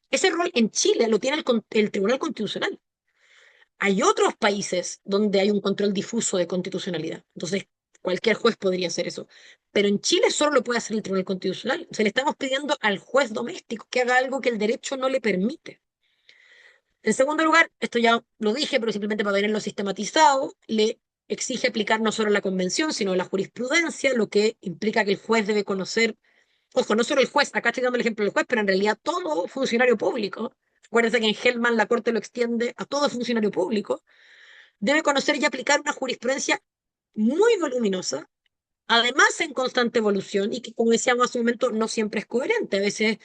ese rol en Chile lo tiene el Tribunal Constitucional. Hay otros países donde hay un control difuso de constitucionalidad. Entonces, cualquier juez podría hacer eso. Pero en Chile solo lo puede hacer el Tribunal Constitucional. O sea, le estamos pidiendo al juez doméstico que haga algo que el derecho no le permite. En segundo lugar, esto ya lo dije, pero simplemente para tenerlo sistematizado, le exige aplicar no solo la convención, sino la jurisprudencia, lo que implica que el juez debe conocer, ojo, no solo el juez, acá estoy dando el ejemplo del juez, pero en realidad todo funcionario público, acuérdense que en Hellman la Corte lo extiende a todo funcionario público, debe conocer y aplicar una jurisprudencia muy voluminosa, además en constante evolución y que, como decíamos hace un momento, no siempre es coherente. A veces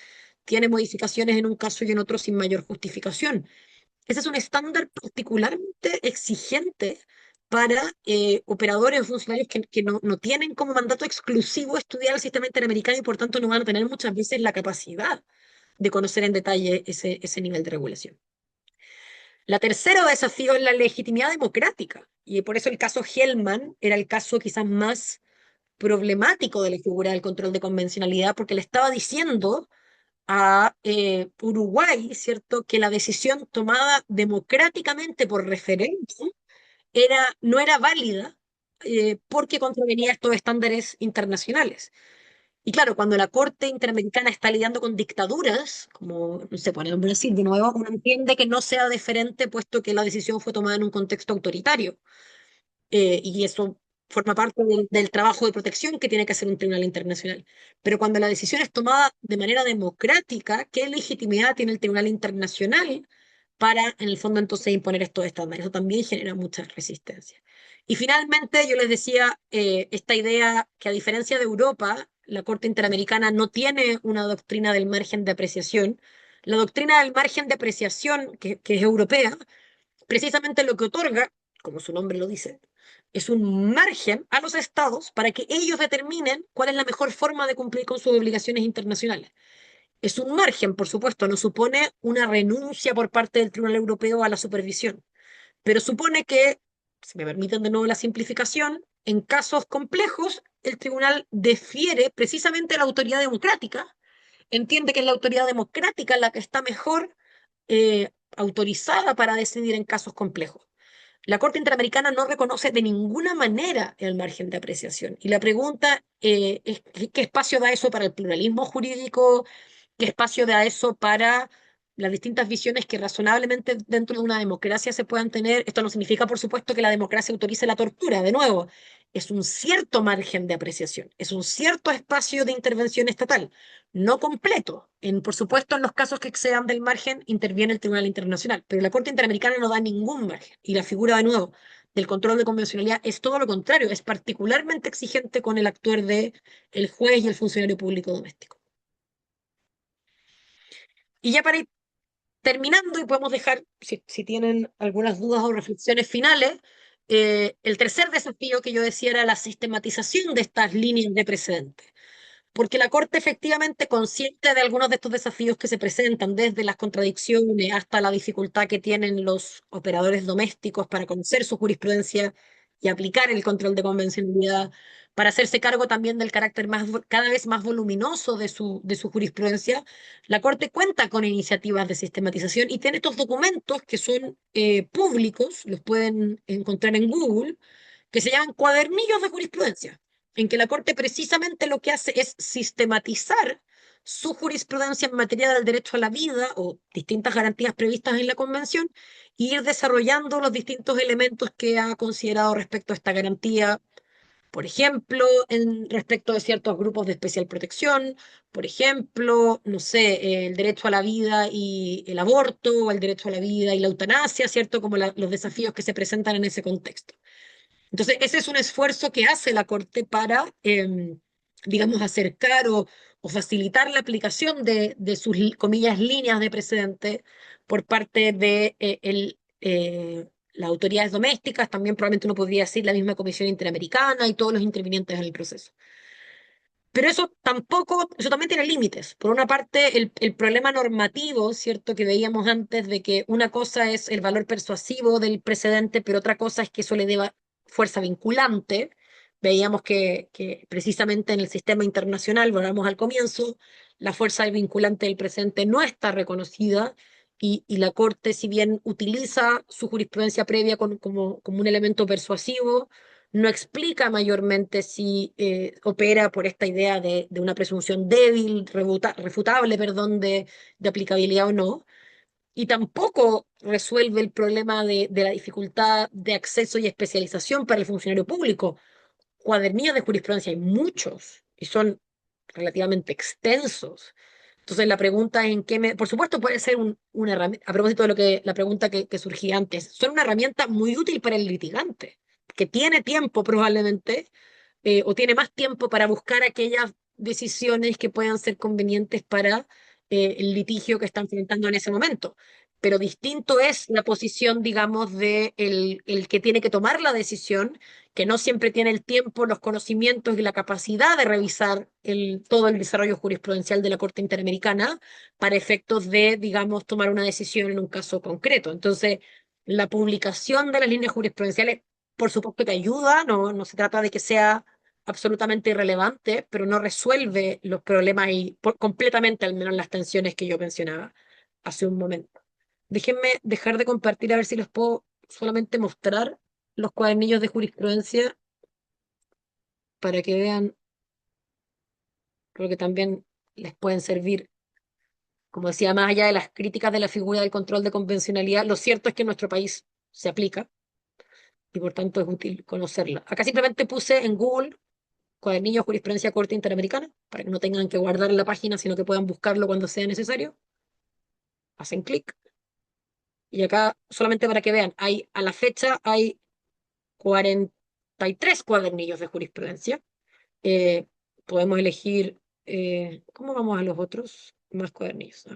tiene modificaciones en un caso y en otro sin mayor justificación. Ese es un estándar particularmente exigente para operadores o funcionarios que no tienen como mandato exclusivo estudiar el sistema interamericano y por tanto no van a tener muchas veces la capacidad de conocer en detalle ese nivel de regulación. La tercera desafío es la legitimidad democrática, y por eso el caso Hellman era el caso quizás más problemático de la figura del control de convencionalidad, porque le estaba diciendo a Uruguay, ¿cierto?, que la decisión tomada democráticamente por referéndum no era válida porque contravenía estos estándares internacionales. Y claro, cuando la Corte Interamericana está lidiando con dictaduras, como se pone en Brasil de nuevo, uno entiende que no sea deferente puesto que la decisión fue tomada en un contexto autoritario. Y eso forma parte del trabajo de protección que tiene que hacer un tribunal internacional. Pero cuando la decisión es tomada de manera democrática, ¿qué legitimidad tiene el tribunal internacional para, en el fondo, entonces imponer estos estándares? Eso también genera mucha resistencia. Y finalmente, yo les decía, esta idea que a diferencia de Europa, la Corte Interamericana no tiene una doctrina del margen de apreciación. La doctrina del margen de apreciación, que es europea, precisamente lo que otorga, como su nombre lo dice, es un margen a los estados para que ellos determinen cuál es la mejor forma de cumplir con sus obligaciones internacionales. Es un margen, por supuesto, no supone una renuncia por parte del Tribunal Europeo a la supervisión, pero supone que si me permiten de nuevo la simplificación, en casos complejos, el tribunal defiere precisamente a la autoridad democrática, entiende que es la autoridad democrática la que está mejor autorizada para decidir en casos complejos. La Corte Interamericana no reconoce de ninguna manera el margen de apreciación. Y la pregunta es, ¿qué espacio da eso para el pluralismo jurídico? ¿Qué espacio da eso para las distintas visiones que razonablemente dentro de una democracia se puedan tener? Esto no significa, por supuesto, que la democracia autorice la tortura, de nuevo. Es un cierto margen de apreciación, es un cierto espacio de intervención estatal, no completo. Por supuesto, en los casos que excedan del margen, interviene el Tribunal Internacional, pero la Corte Interamericana no da ningún margen. Y la figura, de nuevo, del control de convencionalidad es todo lo contrario, es particularmente exigente con el actuar de el juez y el funcionario público doméstico. Y ya para ir terminando, y podemos dejar, si tienen algunas dudas o reflexiones finales, el tercer desafío que yo decía era la sistematización de estas líneas de precedente. Porque la Corte efectivamente, consciente de algunos de estos desafíos que se presentan, desde las contradicciones hasta la dificultad que tienen los operadores domésticos para conocer su jurisprudencia y aplicar el control de convencionalidad, para hacerse cargo también del carácter cada vez más voluminoso de su jurisprudencia, la Corte cuenta con iniciativas de sistematización y tiene estos documentos que son públicos, los pueden encontrar en Google, que se llaman cuadernillos de jurisprudencia, en que la Corte precisamente lo que hace es sistematizar su jurisprudencia en materia del derecho a la vida o distintas garantías previstas en la Convención y ir desarrollando los distintos elementos que ha considerado respecto a esta garantía, por ejemplo, respecto de ciertos grupos de especial protección, por ejemplo, no sé, el derecho a la vida y el aborto, o el derecho a la vida y la eutanasia, ¿cierto? Como los desafíos que se presentan en ese contexto. Entonces, ese es un esfuerzo que hace la Corte para, digamos, acercar o facilitar la aplicación de sus, comillas, líneas de precedente por parte de las autoridades domésticas, también probablemente uno podría decir la misma Comisión Interamericana y todos los intervinientes en el proceso. Pero eso tampoco, eso también tiene límites. Por una parte, el problema normativo, ¿cierto? Que veíamos antes de que una cosa es el valor persuasivo del precedente, pero otra cosa es que eso le deba fuerza vinculante. Veíamos que precisamente en el sistema internacional, volvamos al comienzo, la fuerza vinculante del precedente no está reconocida y la Corte, si bien utiliza su jurisprudencia previa como un elemento persuasivo, no explica mayormente si opera por esta idea de una presunción débil, refutable, perdón, de aplicabilidad o no, y tampoco resuelve el problema de la dificultad de acceso y especialización para el funcionario público. Cuadernillos de jurisprudencia hay muchos y son relativamente extensos. Entonces la pregunta es en qué por supuesto puede ser una herramienta, a propósito de lo que la pregunta que surgía antes, son una herramienta muy útil para el litigante, que tiene tiempo probablemente, o tiene más tiempo para buscar aquellas decisiones que puedan ser convenientes para el litigio que está enfrentando en ese momento. Pero distinto es la posición, digamos, de el que tiene que tomar la decisión, que no siempre tiene el tiempo, los conocimientos y la capacidad de revisar todo el desarrollo jurisprudencial de la Corte Interamericana para efectos de, digamos, tomar una decisión en un caso concreto. Entonces, la publicación de las líneas jurisprudenciales, por supuesto que ayuda, no se trata de que sea absolutamente irrelevante, pero no resuelve los problemas y completamente, al menos las tensiones que yo mencionaba hace un momento. Déjenme dejar de compartir a ver si les puedo solamente mostrar los cuadernillos de jurisprudencia para que vean, creo que también les pueden servir, como decía, más allá de las críticas de la figura del control de convencionalidad, lo cierto es que en nuestro país se aplica y por tanto es útil conocerla. Acá simplemente puse en Google cuadernillo de jurisprudencia Corte Interamericana, para que no tengan que guardar en la página, sino que puedan buscarlo cuando sea necesario. Hacen clic y acá, solamente para que vean, a la fecha hay 43 cuadernillos de jurisprudencia. Eh, Podemos elegir, ¿cómo vamos a los otros? Más cuadernillos.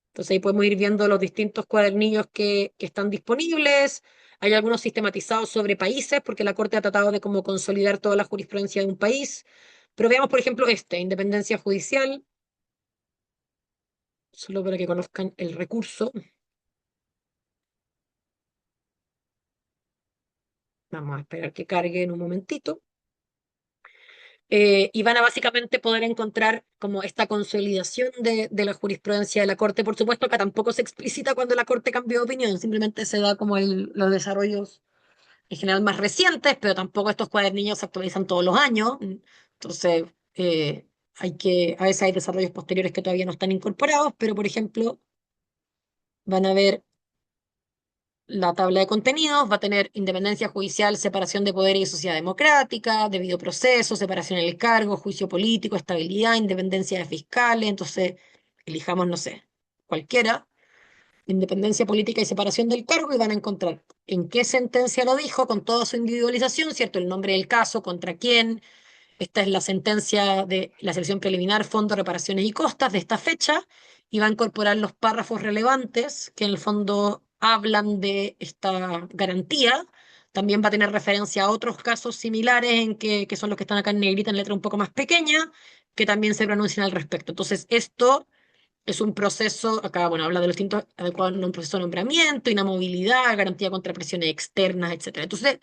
Entonces ahí podemos ir viendo los distintos cuadernillos que están disponibles. Hay algunos sistematizados sobre países, porque la Corte ha tratado de como consolidar toda la jurisprudencia de un país. Pero veamos, por ejemplo, independencia judicial, solo para que conozcan el recurso. Vamos a esperar que cargue en un momentito. Y van a básicamente poder encontrar como esta consolidación de la jurisprudencia de la Corte. Por supuesto que tampoco se explicita cuando la Corte cambió de opinión, simplemente se da como los desarrollos en general más recientes, pero tampoco estos cuadernillos se actualizan todos los años. Entonces, a veces hay desarrollos posteriores que todavía no están incorporados, pero por ejemplo, van a ver la tabla de contenidos, va a tener independencia judicial, separación de poderes y sociedad democrática, debido proceso, separación en el cargo, juicio político, estabilidad, independencia de fiscales. Entonces, elijamos, no sé, cualquiera, independencia política y separación del cargo, y van a encontrar en qué sentencia lo dijo, con toda su individualización, ¿cierto? El nombre del caso, contra quién. Esta es la sentencia de la selección preliminar, fondo, reparaciones y costas de esta fecha, y va a incorporar los párrafos relevantes que en el fondo hablan de esta garantía. También va a tener referencia a otros casos similares que son los que están acá en negrita en letra un poco más pequeña, que también se pronuncian al respecto. Entonces, esto es un proceso, acá, bueno, habla de los distintos adecuados en un proceso de nombramiento, inamovilidad, garantía contra presiones externas, etcétera. Entonces,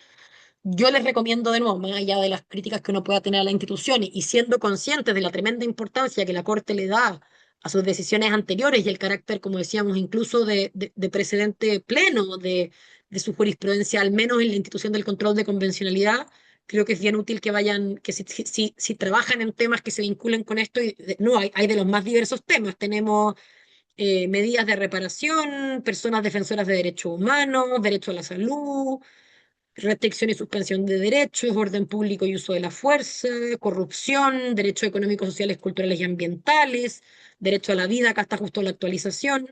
yo les recomiendo de nuevo, más allá de las críticas que uno pueda tener a la institución y siendo conscientes de la tremenda importancia que la Corte le da a sus decisiones anteriores y el carácter, como decíamos, incluso de precedente pleno de su jurisprudencia, al menos en la institución del control de convencionalidad, creo que es bien útil que vayan, que si trabajan en temas que se vinculen con esto, no, hay de los más diversos temas. Tenemos medidas de reparación, personas defensoras de derechos humanos, derecho a la salud, restricción y suspensión de derechos, orden público y uso de la fuerza, corrupción, derechos económicos, sociales, culturales y ambientales, derecho a la vida, acá está justo la actualización,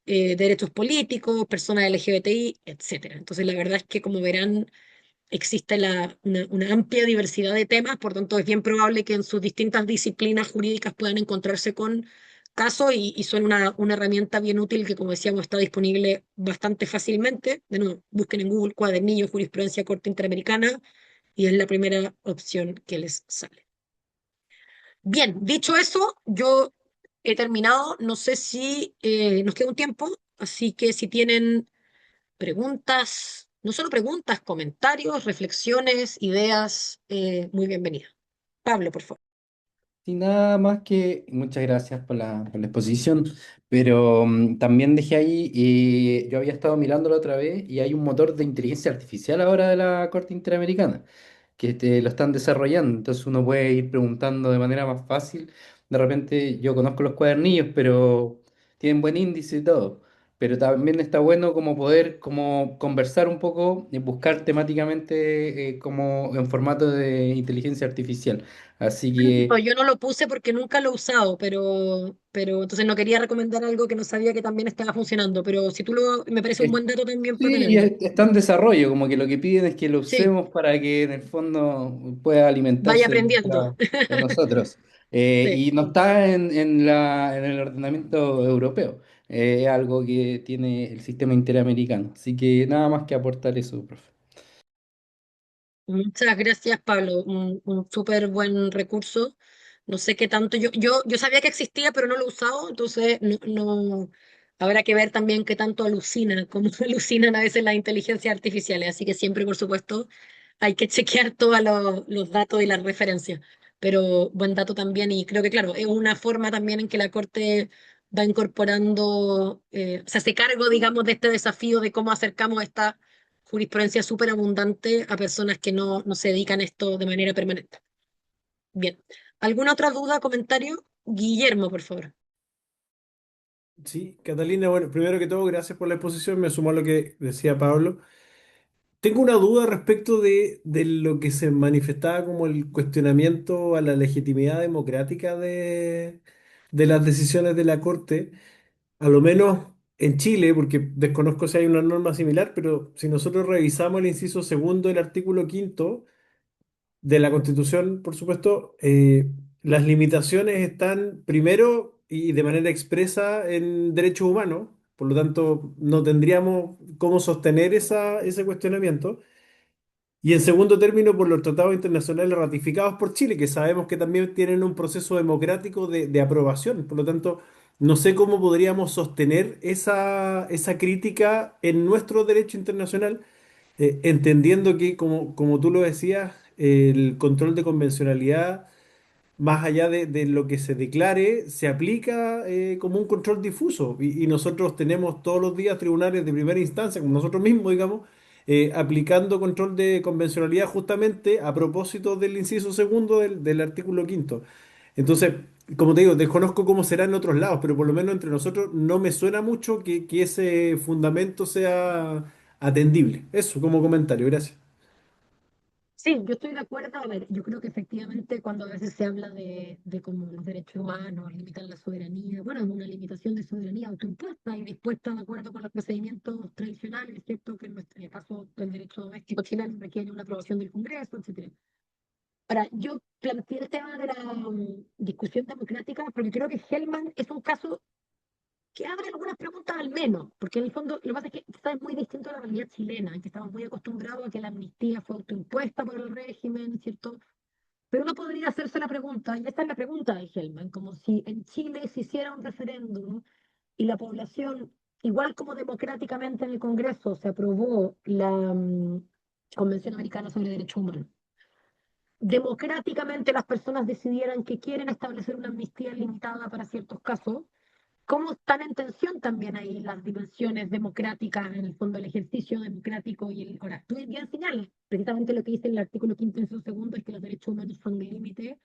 derechos políticos, personas LGBTI, etcétera. Entonces, la verdad es que, como verán, existe una amplia diversidad de temas, por tanto, es bien probable que en sus distintas disciplinas jurídicas puedan encontrarse con casos y son una herramienta bien útil que, como decíamos, está disponible bastante fácilmente. De nuevo, busquen en Google cuadernillo, jurisprudencia Corte Interamericana y es la primera opción que les sale. Bien, dicho eso, yo he terminado. No sé si nos queda un tiempo, así que si tienen preguntas, no solo preguntas, comentarios, reflexiones, ideas, muy bienvenidas. Pablo, por favor. Sin nada más que muchas gracias por la exposición, pero también dejé ahí, yo había estado mirándolo otra vez y hay un motor de inteligencia artificial ahora de la Corte Interamericana que lo están desarrollando, entonces uno puede ir preguntando de manera más fácil. De repente yo conozco los cuadernillos, pero tienen buen índice y todo, pero también está bueno como poder como conversar un poco y buscar temáticamente como en formato de inteligencia artificial. Así No, que yo no lo puse porque nunca lo he usado, pero entonces no quería recomendar algo que no sabía que también estaba funcionando, pero si tú me parece un es- buen dato también para sí, y tenerlo. está en desarrollo, como que lo que piden es que lo Sí, usemos para que en el fondo pueda vaya alimentarse aprendiendo. de nosotros. Sí. Y no está en el ordenamiento europeo, es algo que tiene el sistema interamericano. Así que nada más que aportar eso, profe. Muchas gracias, Pablo. Un súper buen recurso. No sé qué tanto. Yo sabía que existía, pero no lo he usado, entonces habrá que ver también qué tanto alucina, como alucinan a veces las inteligencias artificiales. Así que siempre, por supuesto, hay que chequear todos los datos y las referencias. Pero buen dato también, y creo que, claro, es una forma también en que la Corte va incorporando, se hace cargo, digamos, de este desafío de cómo acercamos esta jurisprudencia súper abundante a personas que no se dedican a esto de manera permanente. Bien. ¿Alguna otra duda, comentario? Guillermo, por favor. Sí, Catalina, bueno, primero que todo, gracias por la exposición, me sumo a lo que decía Pablo. Tengo una duda respecto de lo que se manifestaba como el cuestionamiento a la legitimidad democrática de las decisiones de la Corte, a lo menos en Chile, porque desconozco si hay una norma similar, pero si nosotros revisamos el inciso segundo del artículo quinto, de la Constitución, por supuesto, las limitaciones están primero y de manera expresa en derechos humanos, por lo tanto no tendríamos cómo sostener ese cuestionamiento. Y en segundo término, por los tratados internacionales ratificados por Chile, que sabemos que también tienen un proceso democrático de aprobación. Por lo tanto, no sé cómo podríamos sostener esa crítica en nuestro derecho internacional entendiendo que, como tú lo decías, el control de convencionalidad, más allá de lo que se declare, se aplica como un control difuso. Y nosotros tenemos todos los días tribunales de primera instancia, como nosotros mismos, digamos, aplicando control de convencionalidad justamente a propósito del inciso segundo del artículo quinto. Entonces, como te digo, desconozco cómo será en otros lados, pero por lo menos entre nosotros no me suena mucho que ese fundamento sea atendible. Eso como comentario, gracias. Sí, yo estoy de acuerdo. A ver, yo creo que efectivamente cuando a veces se habla de cómo los derechos humanos limitan la soberanía, bueno, es una limitación de soberanía autoimpuesta y dispuesta de acuerdo con los procedimientos tradicionales, ¿cierto? Que en nuestro caso el derecho doméstico chileno requiere una aprobación del Congreso, etcétera. Ahora, yo planteé el tema de la discusión democrática porque creo que Hellman es un caso que abre algunas preguntas al menos, porque en el fondo lo que pasa es que quizás es muy distinto a la realidad chilena, en que estamos muy acostumbrados a que la amnistía fue autoimpuesta por el régimen, ¿cierto? Pero uno podría hacerse la pregunta, y esta es la pregunta de Hellman, como si en Chile se hiciera un referéndum y la población, igual como democráticamente en el Congreso se aprobó la Convención Americana sobre Derechos Humanos, democráticamente las personas decidieran que quieren establecer una amnistía limitada para ciertos casos, cómo están en tensión también ahí las dimensiones democráticas, en el fondo el ejercicio democrático y el... Ahora, tú bien señalas, precisamente lo que dice el artículo 5 en su segundo es que los derechos humanos son el límite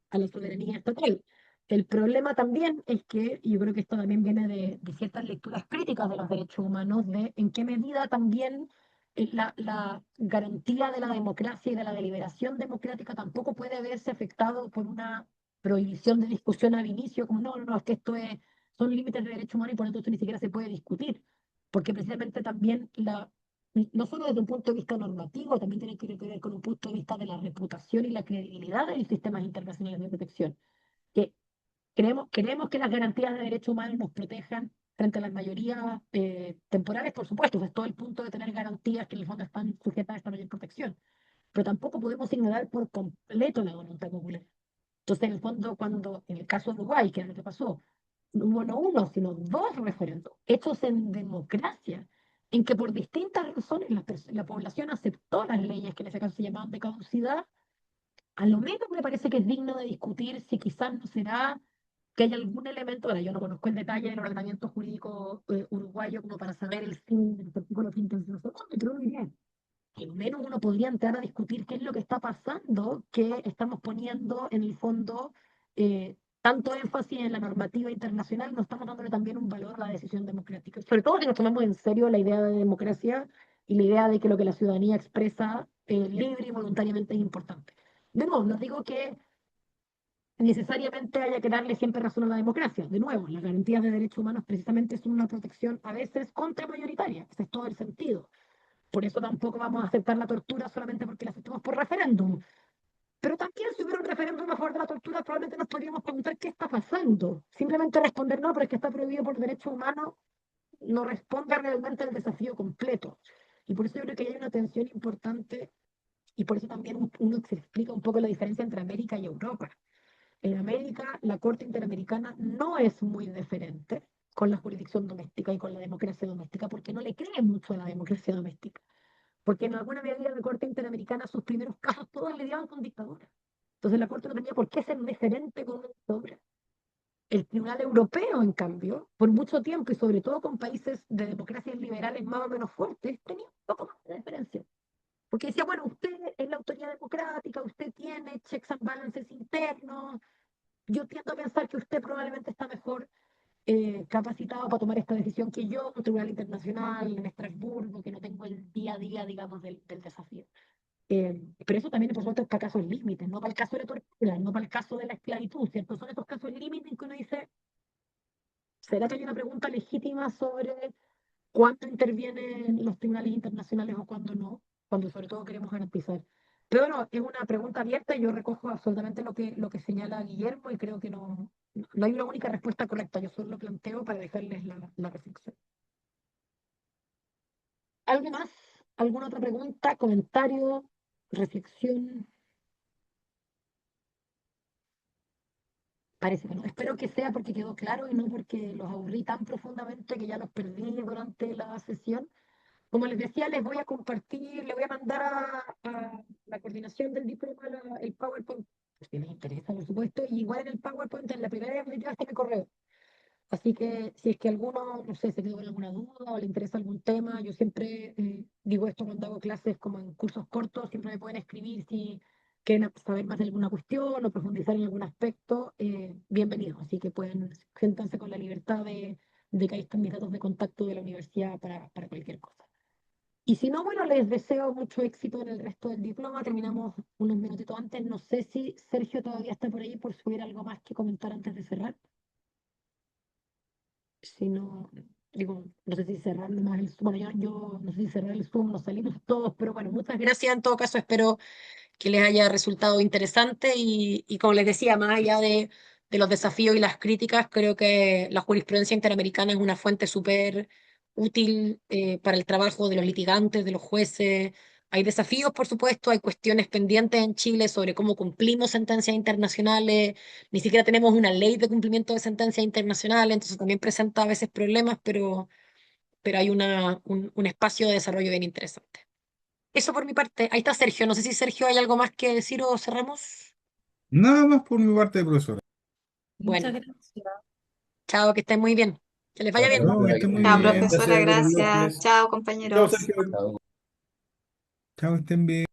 a la soberanía estatal. El problema también es que, y yo creo que esto también viene de ciertas lecturas críticas de los derechos humanos, de en qué medida también la garantía de la democracia y de la deliberación democrática tampoco puede verse afectado por una prohibición de discusión al inicio, como no, no, no, es que esto es, son límites de derechos humanos y por lo tanto esto ni siquiera se puede discutir, porque precisamente también no solo desde un punto de vista normativo, también tiene que ver con un punto de vista de la reputación y la credibilidad de los sistemas internacionales de protección, que queremos que las garantías de derechos humanos nos protejan frente a las mayorías temporales, por supuesto, ese es todo el punto de tener garantías que en el fondo están sujetas a esta mayor protección, pero tampoco podemos ignorar por completo la voluntad popular. Entonces, en el fondo, cuando en el caso de Uruguay, que es lo que pasó, no hubo no uno, sino dos referendos hechos en democracia, en que por distintas razones la población aceptó las leyes que en ese caso se llamaban de caducidad, a lo menos me parece que es digno de discutir si quizás no será que hay algún elemento, ahora yo no conozco el detalle del ordenamiento jurídico uruguayo como para saber el fin del artículo 5 pero muy bien. Al menos uno podría entrar a discutir qué es lo que está pasando, que estamos poniendo en el fondo tanto énfasis en la normativa internacional, no estamos dándole también un valor a la decisión democrática. Sobre todo si nos tomamos en serio la idea de democracia y la idea de que lo que la ciudadanía expresa libre y voluntariamente es importante. De nuevo, no digo que necesariamente haya que darle siempre razón a la democracia. De nuevo, las garantías de derechos humanos precisamente son una protección a veces contramayoritaria. Ese es todo el sentido. Por eso tampoco vamos a aceptar la tortura solamente porque la aceptamos por referéndum. Pero también si hubiera un referéndum a favor de la tortura, probablemente nos podríamos preguntar qué está pasando. Simplemente responder no, pero es que está prohibido por derechos humanos, no responde realmente al desafío completo. Y por eso yo creo que hay una tensión importante y por eso también uno se explica un poco la diferencia entre América y Europa. En América, la Corte Interamericana no es muy deferente con la jurisdicción doméstica y con la democracia doméstica porque no le cree mucho a la democracia doméstica, porque en alguna medida la Corte Interamericana, sus primeros casos, todos lidiaban con dictaduras. Entonces la Corte no tenía por qué ser diferente con una dictadura. El Tribunal Europeo, en cambio, por mucho tiempo y sobre todo con países de democracias liberales más o menos fuertes, tenía un poco más de diferencia. Porque decía, bueno, usted es la autoridad democrática, usted tiene checks and balances internos, yo tiendo a pensar que usted probablemente está mejor capacitado para tomar esta decisión que yo, un tribunal internacional en Estrasburgo, que no tengo el día a día, digamos, del desafío. Pero eso también, por supuesto, es para casos límites, no para el caso de la tortura, no para el caso de la esclavitud, ¿cierto? Son esos casos límites en que uno dice, ¿será que hay una pregunta legítima sobre cuándo intervienen los tribunales internacionales o cuándo no? Cuando sobre todo queremos garantizar. Pero no, es una pregunta abierta y yo recojo absolutamente lo que señala Guillermo y creo que no hay una única respuesta correcta, yo solo lo planteo para dejarles la reflexión. ¿Algo más? ¿Alguna otra pregunta, comentario, reflexión? Parece que no. Espero que sea porque quedó claro y no porque los aburrí tan profundamente que ya los perdí durante la sesión. como les decía, les voy a compartir, le voy a mandar a la coordinación del diploma el PowerPoint, si les interesa, por supuesto, y igual en el PowerPoint, en la primera diapositiva está mi correo. Así que si es que alguno, no sé, se quedó con alguna duda o le interesa algún tema, yo siempre digo esto cuando hago clases como en cursos cortos, siempre me pueden escribir si quieren saber más de alguna cuestión o profundizar en algún aspecto, bienvenidos. Así que pueden, siéntanse con la libertad de que ahí están mis datos de contacto de la universidad para cualquier cosa. Y si no, bueno, les deseo mucho éxito en el resto del diploma. Terminamos unos minutitos antes. No sé si Sergio todavía está por ahí por subir algo más que comentar antes de cerrar. Si no, digo, no sé si cerrar nomás el Zoom. Bueno, yo no sé si cerrar el Zoom, nos salimos todos, pero bueno, muchas gracias. En todo caso, espero que les haya resultado interesante y como les decía, más allá de los desafíos y las críticas, creo que la jurisprudencia interamericana es una fuente súper útil para el trabajo de los litigantes, de los jueces. Hay desafíos, por supuesto, hay cuestiones pendientes en Chile sobre cómo cumplimos sentencias internacionales, ni siquiera tenemos una ley de cumplimiento de sentencias internacionales, entonces también presenta a veces problemas, pero hay un espacio de desarrollo bien interesante. Eso por mi parte. Ahí está Sergio. No sé si Sergio hay algo más que decir o cerramos. Nada más por mi parte, profesora. Muchas Bueno, gracias. chao, que estén muy bien. Que les vaya Chao, bien. No, que profesora, que esté muy esté Chao, muy bien. bien. profesora, Gracias, buenas gracias. noches. Chao, Chao, compañeros. Sergio. Chao. Chao, que estén bien.